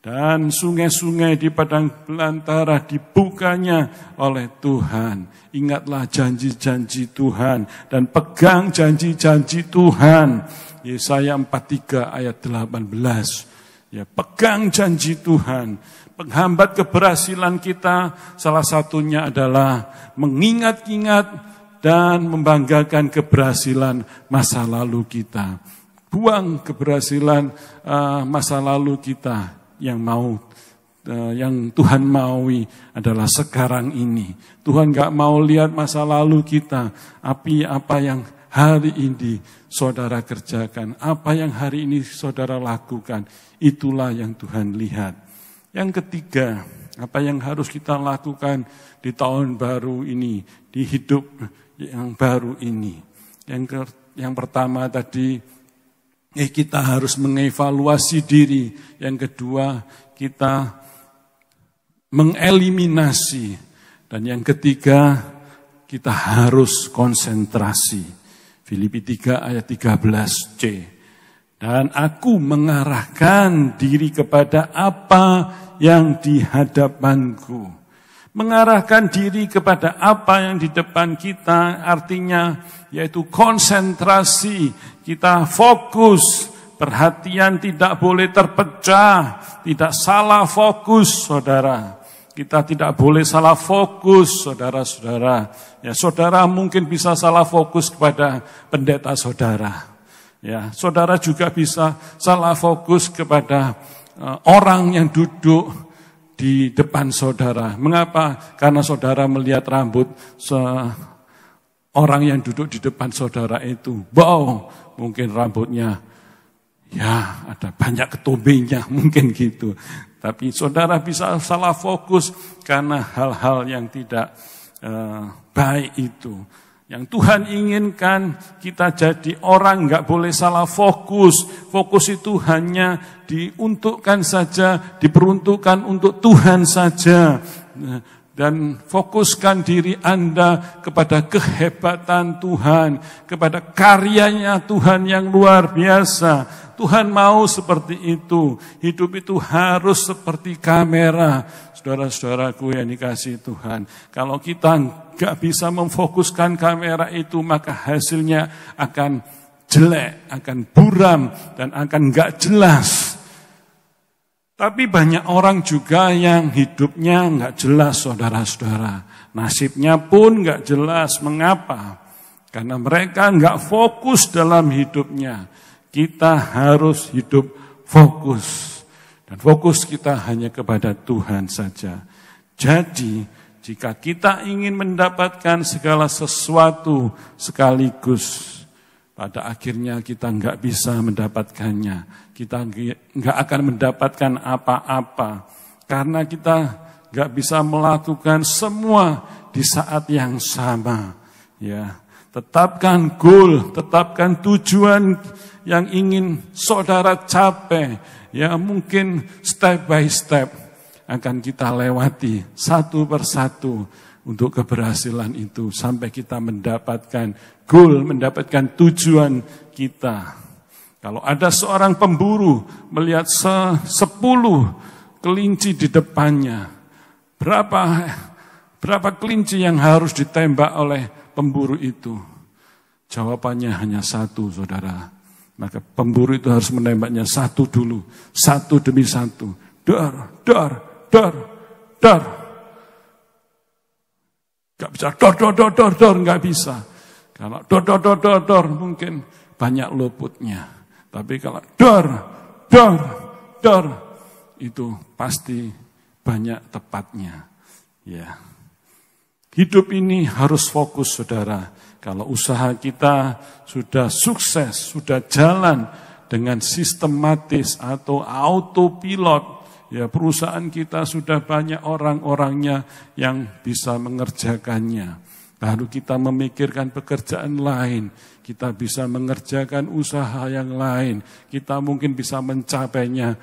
Dan sungai-sungai di padang belantara dibukanya oleh Tuhan. Ingatlah janji-janji Tuhan dan pegang janji-janji Tuhan. Yesaya 43 ayat 18. Ya, pegang janji Tuhan. Penghambat keberhasilan kita salah satunya adalah mengingat-ingat dan membanggakan keberhasilan masa lalu kita. Buang keberhasilan masa lalu kita. Yang Tuhan maui adalah sekarang ini. Tuhan gak mau lihat masa lalu kita. Apa yang hari ini saudara kerjakan. Apa yang hari ini saudara lakukan. Itulah yang Tuhan lihat. Yang ketiga, Apa yang harus kita lakukan di tahun baru ini, di hidup yang baru ini. Yang pertama tadi, kita harus mengevaluasi diri. Yang kedua, kita mengeliminasi. Dan yang ketiga, kita harus konsentrasi. Filipi 3 ayat 13c. Dan aku mengarahkan diri kepada apa yang di hadapanku. Mengarahkan diri kepada apa yang di depan kita, artinya yaitu konsentrasi. Kita fokus, perhatian tidak boleh terpecah, tidak salah fokus, saudara. Kita tidak boleh salah fokus, saudara-saudara. Ya, saudara mungkin bisa salah fokus kepada pendeta saudara. Ya, saudara juga bisa salah fokus kepada orang yang duduk di depan saudara. Mengapa? Karena saudara melihat rambut orang yang duduk di depan saudara itu. Wow, mungkin rambutnya ya ada banyak ketumbingnya, mungkin gitu. Tapi saudara bisa salah fokus karena hal-hal yang tidak baik itu. Yang Tuhan inginkan kita jadi orang enggak boleh salah fokus. Fokus itu hanya diuntukkan saja, diperuntukkan untuk Tuhan saja. Dan fokuskan diri Anda kepada kehebatan Tuhan, kepada karyanya Tuhan yang luar biasa. Tuhan mau seperti itu. Hidup itu harus seperti kamera. Saudara-saudaraku yang dikasihi Tuhan. Kalau kita gak bisa memfokuskan kamera itu, maka hasilnya akan jelek, akan buram, dan akan gak jelas. Tapi banyak orang juga yang hidupnya gak jelas, saudara-saudara. Nasibnya pun gak jelas. Mengapa? Karena mereka gak fokus dalam hidupnya. Kita harus hidup fokus. Dan fokus kita hanya kepada Tuhan saja. Jadi, jika kita ingin mendapatkan segala sesuatu sekaligus, pada akhirnya kita enggak bisa mendapatkannya. Kita enggak akan mendapatkan apa-apa. Karena kita enggak bisa melakukan semua di saat yang sama. Ya, tetapkan goal, tetapkan tujuan yang ingin saudara capai. Ya, mungkin step by step akan kita lewati satu persatu untuk keberhasilan itu sampai kita mendapatkan goal, mendapatkan tujuan kita. Kalau ada seorang pemburu melihat 10 kelinci di depannya, berapa kelinci yang harus ditembak oleh pemburu itu? Jawabannya hanya satu, saudara. Maka pemburu itu harus menembaknya satu dulu, satu demi satu. Dar. Gak bisa dor, gak bisa. Kalau dor, mungkin banyak luputnya. Tapi kalau dor, itu pasti banyak tepatnya. Ya. Hidup ini harus fokus, saudara. Kalau usaha kita sudah sukses, sudah jalan dengan sistematis atau autopilot, ya perusahaan kita sudah banyak orang-orangnya yang bisa mengerjakannya. Baru kita memikirkan pekerjaan lain, kita bisa mengerjakan usaha yang lain, kita mungkin bisa mencapainya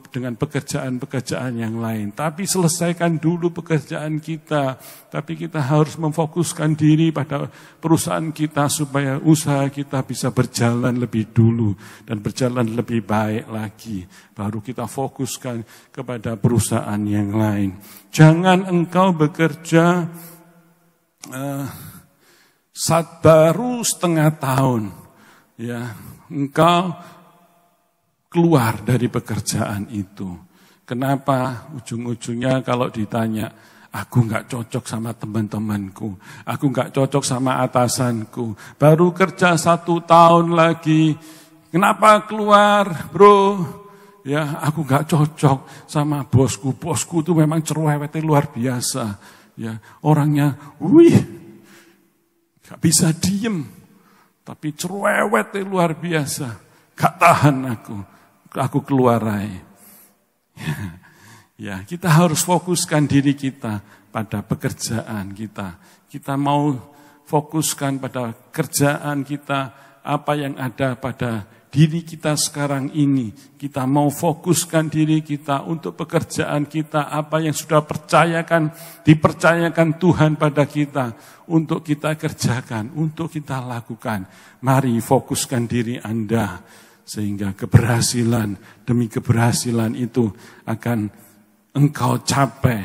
dengan pekerjaan-pekerjaan yang lain. Tapi selesaikan dulu pekerjaan kita. Tapi kita harus memfokuskan diri pada perusahaan kita supaya usaha kita bisa berjalan lebih dulu dan berjalan lebih baik lagi. Baru kita fokuskan kepada perusahaan yang lain. Jangan engkau bekerja baru setengah tahun. Ya, engkau keluar dari pekerjaan itu. Kenapa? Ujung-ujungnya kalau ditanya, aku gak cocok sama teman-temanku, aku gak cocok sama atasanku, baru kerja 1 tahun lagi, kenapa keluar bro? Ya, aku gak cocok sama bosku itu memang cerewetnya luar biasa. Ya, orangnya, gak bisa diem, tapi cerewetnya luar biasa, gak tahan aku keluar aja. Ya, kita harus fokuskan diri kita pada pekerjaan kita. Kita mau fokuskan pada kerjaan kita, apa yang ada pada diri kita sekarang ini. Kita mau fokuskan diri kita untuk pekerjaan kita, apa yang sudah dipercayakan Tuhan pada kita, untuk kita kerjakan, untuk kita lakukan. Mari fokuskan diri Anda, sehingga keberhasilan demi keberhasilan itu akan engkau capai.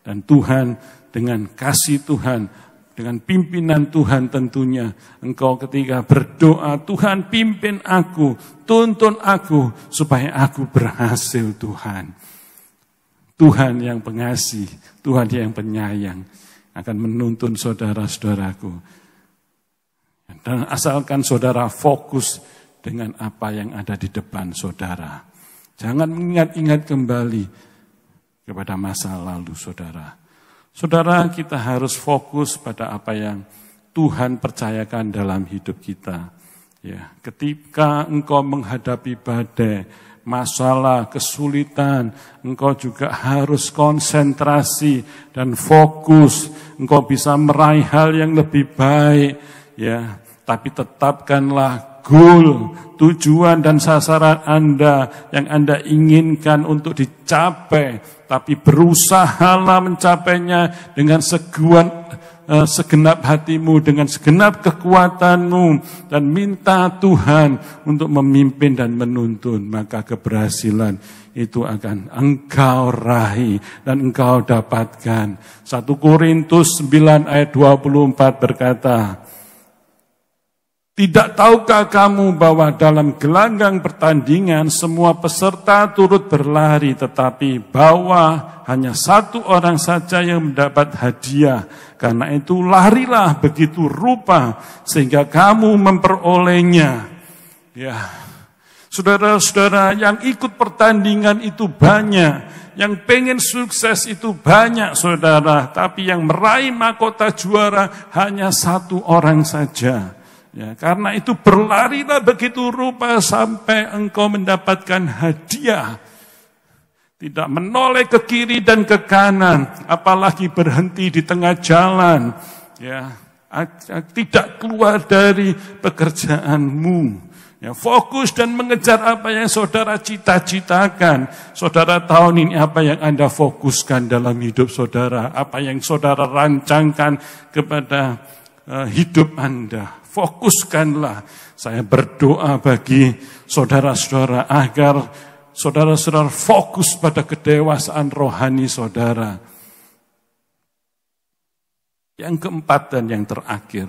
Dan Tuhan, dengan kasih Tuhan, dengan pimpinan Tuhan tentunya, engkau ketika berdoa, Tuhan pimpin aku, tuntun aku, supaya aku berhasil Tuhan. Tuhan yang pengasih, Tuhan yang penyayang, akan menuntun saudara-saudaraku. Dan asalkan saudara fokus dengan apa yang ada di depan saudara. Jangan mengingat-ingat kembali kepada masa lalu saudara. Saudara, kita harus fokus pada apa yang Tuhan percayakan dalam hidup kita. Ya, ketika engkau menghadapi badai, masalah, kesulitan, engkau juga harus konsentrasi dan fokus. Engkau bisa meraih hal yang lebih baik, ya. Tapi tetapkanlah goal, tujuan dan sasaran Anda yang Anda inginkan untuk dicapai, tapi berusahalah mencapainya dengan segenap hatimu, dengan segenap kekuatanmu, dan minta Tuhan untuk memimpin dan menuntun, maka keberhasilan itu akan engkau raih dan engkau dapatkan. 1 Korintus 9 ayat 24 berkata, tidak tahukah kamu bahwa dalam gelanggang pertandingan semua peserta turut berlari, tetapi bahwa hanya satu orang saja yang mendapat hadiah. Karena itu larilah begitu rupa sehingga kamu memperolehnya. Ya, saudara-saudara, yang ikut pertandingan itu banyak. Yang pengen sukses itu banyak saudara. Tapi yang meraih mahkota juara hanya satu orang saja. Ya, karena itu berlarilah begitu rupa sampai engkau mendapatkan hadiah. Tidak menoleh ke kiri dan ke kanan, apalagi berhenti di tengah jalan. Ya, tidak keluar dari pekerjaanmu. Ya, fokus dan mengejar apa yang saudara cita-citakan. Saudara tahun ini apa yang Anda fokuskan dalam hidup saudara, apa yang saudara rancangkan kepada hidup Anda. Fokuskanlah. Saya berdoa bagi saudara-saudara agar saudara-saudara fokus pada kedewasaan rohani saudara. Yang keempat dan yang terakhir,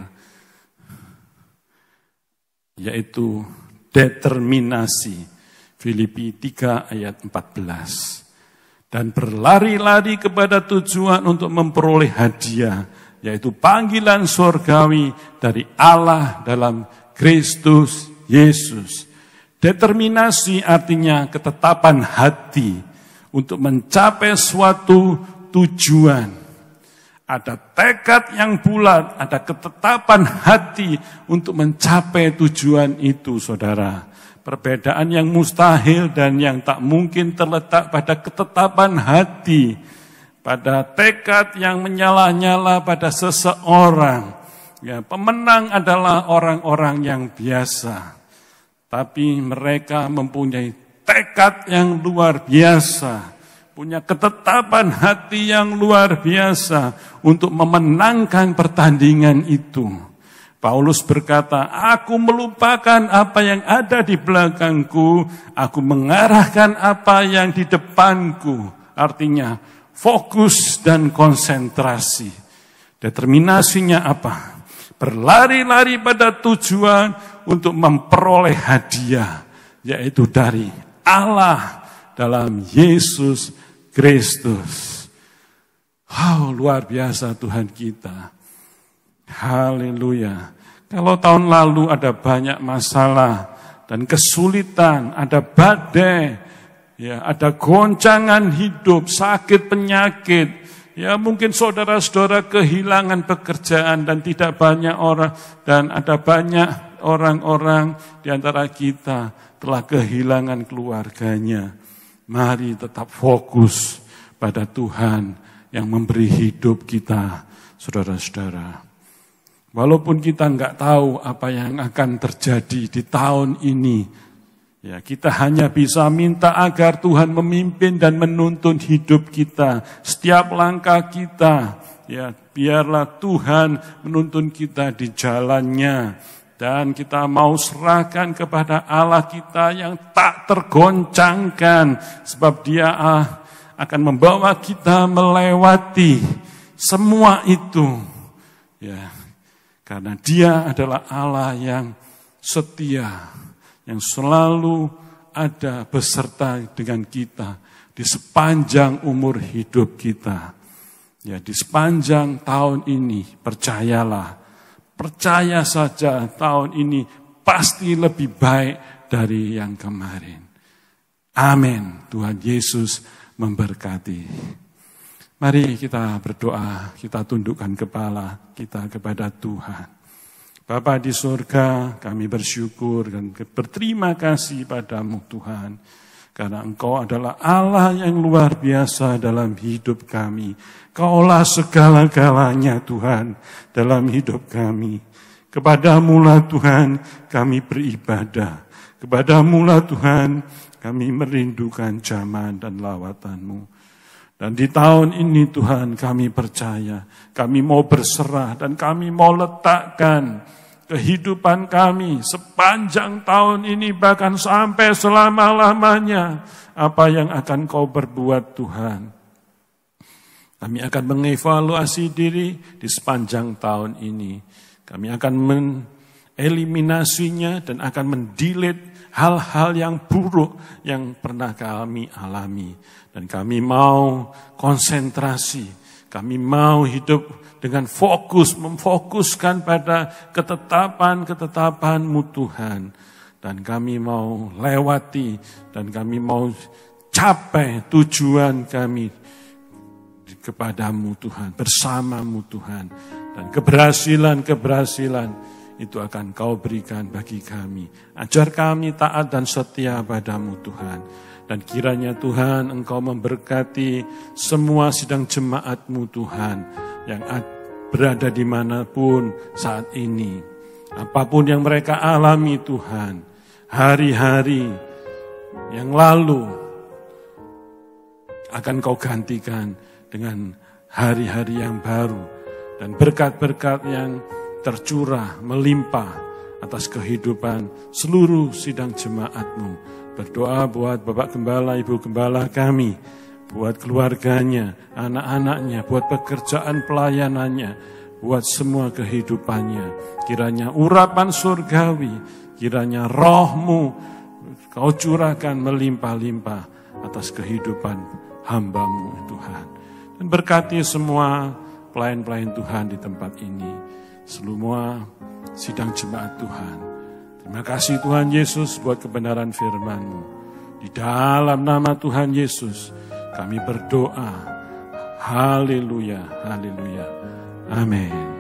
yaitu determinasi. Filipi 3 ayat 14. Dan berlari-lari kepada tujuan untuk memperoleh hadiah, yaitu panggilan surgawi dari Allah dalam Kristus Yesus. Determinasi artinya ketetapan hati untuk mencapai suatu tujuan. Ada tekad yang bulat, ada ketetapan hati untuk mencapai tujuan itu, saudara. Perbedaan yang mustahil dan yang tak mungkin terletak pada ketetapan hati, pada tekad yang menyala-nyala pada seseorang. Ya, pemenang adalah orang-orang yang biasa. Tapi mereka mempunyai tekad yang luar biasa. Punya ketetapan hati yang luar biasa untuk memenangkan pertandingan itu. Paulus berkata, aku melupakan apa yang ada di belakangku. Aku mengarahkan apa yang di depanku. Artinya, fokus dan konsentrasi. Determinasinya apa? Berlari-lari pada tujuan untuk memperoleh hadiah, yaitu dari Allah dalam Yesus Kristus. Oh, luar biasa Tuhan kita. Haleluya. Kalau tahun lalu ada banyak masalah dan kesulitan, ada badai, ya, ada goncangan hidup, sakit, penyakit. Ya, mungkin saudara-saudara kehilangan pekerjaan dan tidak banyak orang, dan ada banyak orang-orang di antara kita telah kehilangan keluarganya. Mari tetap fokus pada Tuhan yang memberi hidup kita, saudara-saudara. Walaupun kita nggak tahu apa yang akan terjadi di tahun ini, ya kita hanya bisa minta agar Tuhan memimpin dan menuntun hidup kita, setiap langkah kita. Ya, biarlah Tuhan menuntun kita di jalannya. Dan kita mau serahkan kepada Allah kita yang tak tergoncangkan. Sebab Dia akan membawa kita melewati semua itu. Ya, karena Dia adalah Allah yang setia, yang selalu ada beserta dengan kita di sepanjang umur hidup kita. Ya, di sepanjang tahun ini, percaya saja tahun ini pasti lebih baik dari yang kemarin. Amin. Tuhan Yesus memberkati. Mari kita berdoa, kita tundukkan kepala kita kepada Tuhan. Bapa di surga, kami bersyukur dan berterima kasih padamu Tuhan. Karena Engkau adalah Allah yang luar biasa dalam hidup kami. Kaulah segala-galanya Tuhan dalam hidup kami. Kepadamu-lah Tuhan kami beribadah. Kepadamu-lah Tuhan kami merindukan zaman dan lawatan-Mu. Dan di tahun ini Tuhan kami percaya, kami mau berserah dan kami mau letakkan kehidupan kami sepanjang tahun ini bahkan sampai selama-lamanya apa yang akan Kau berbuat Tuhan. Kami akan mengevaluasi diri di sepanjang tahun ini. Kami akan mengeliminasinya dan akan mendelete hal-hal yang buruk yang pernah kami alami. Dan kami mau konsentrasi, kami mau hidup dengan fokus, memfokuskan pada ketetapan-ketetapan-Mu Tuhan. Dan kami mau lewati, dan kami mau capai tujuan kami kepadamu Tuhan, bersamamu Tuhan. Dan keberhasilan-keberhasilan itu akan Kau berikan bagi kami. Ajar kami taat dan setia padamu Tuhan. Dan kiranya Tuhan Engkau memberkati semua sidang jemaat-Mu Tuhan yang berada dimanapun saat ini. Apapun yang mereka alami Tuhan, hari-hari yang lalu akan Kau gantikan dengan hari-hari yang baru. Dan berkat-berkat yang tercurah, melimpah atas kehidupan seluruh sidang jemaat-Mu. Berdoa buat Bapak Gembala, Ibu Gembala kami, buat keluarganya, anak-anaknya, buat pekerjaan pelayanannya, buat semua kehidupannya. Kiranya urapan surgawi, kiranya roh-Mu Kau curahkan melimpah-limpah atas kehidupan hamba-Mu Tuhan. Dan berkati semua pelayan-pelayan Tuhan di tempat ini, semua sidang jemaat Tuhan. Terima kasih Tuhan Yesus buat kebenaran firman-Mu. Di dalam nama Tuhan Yesus kami berdoa. Haleluya, haleluya. Amin.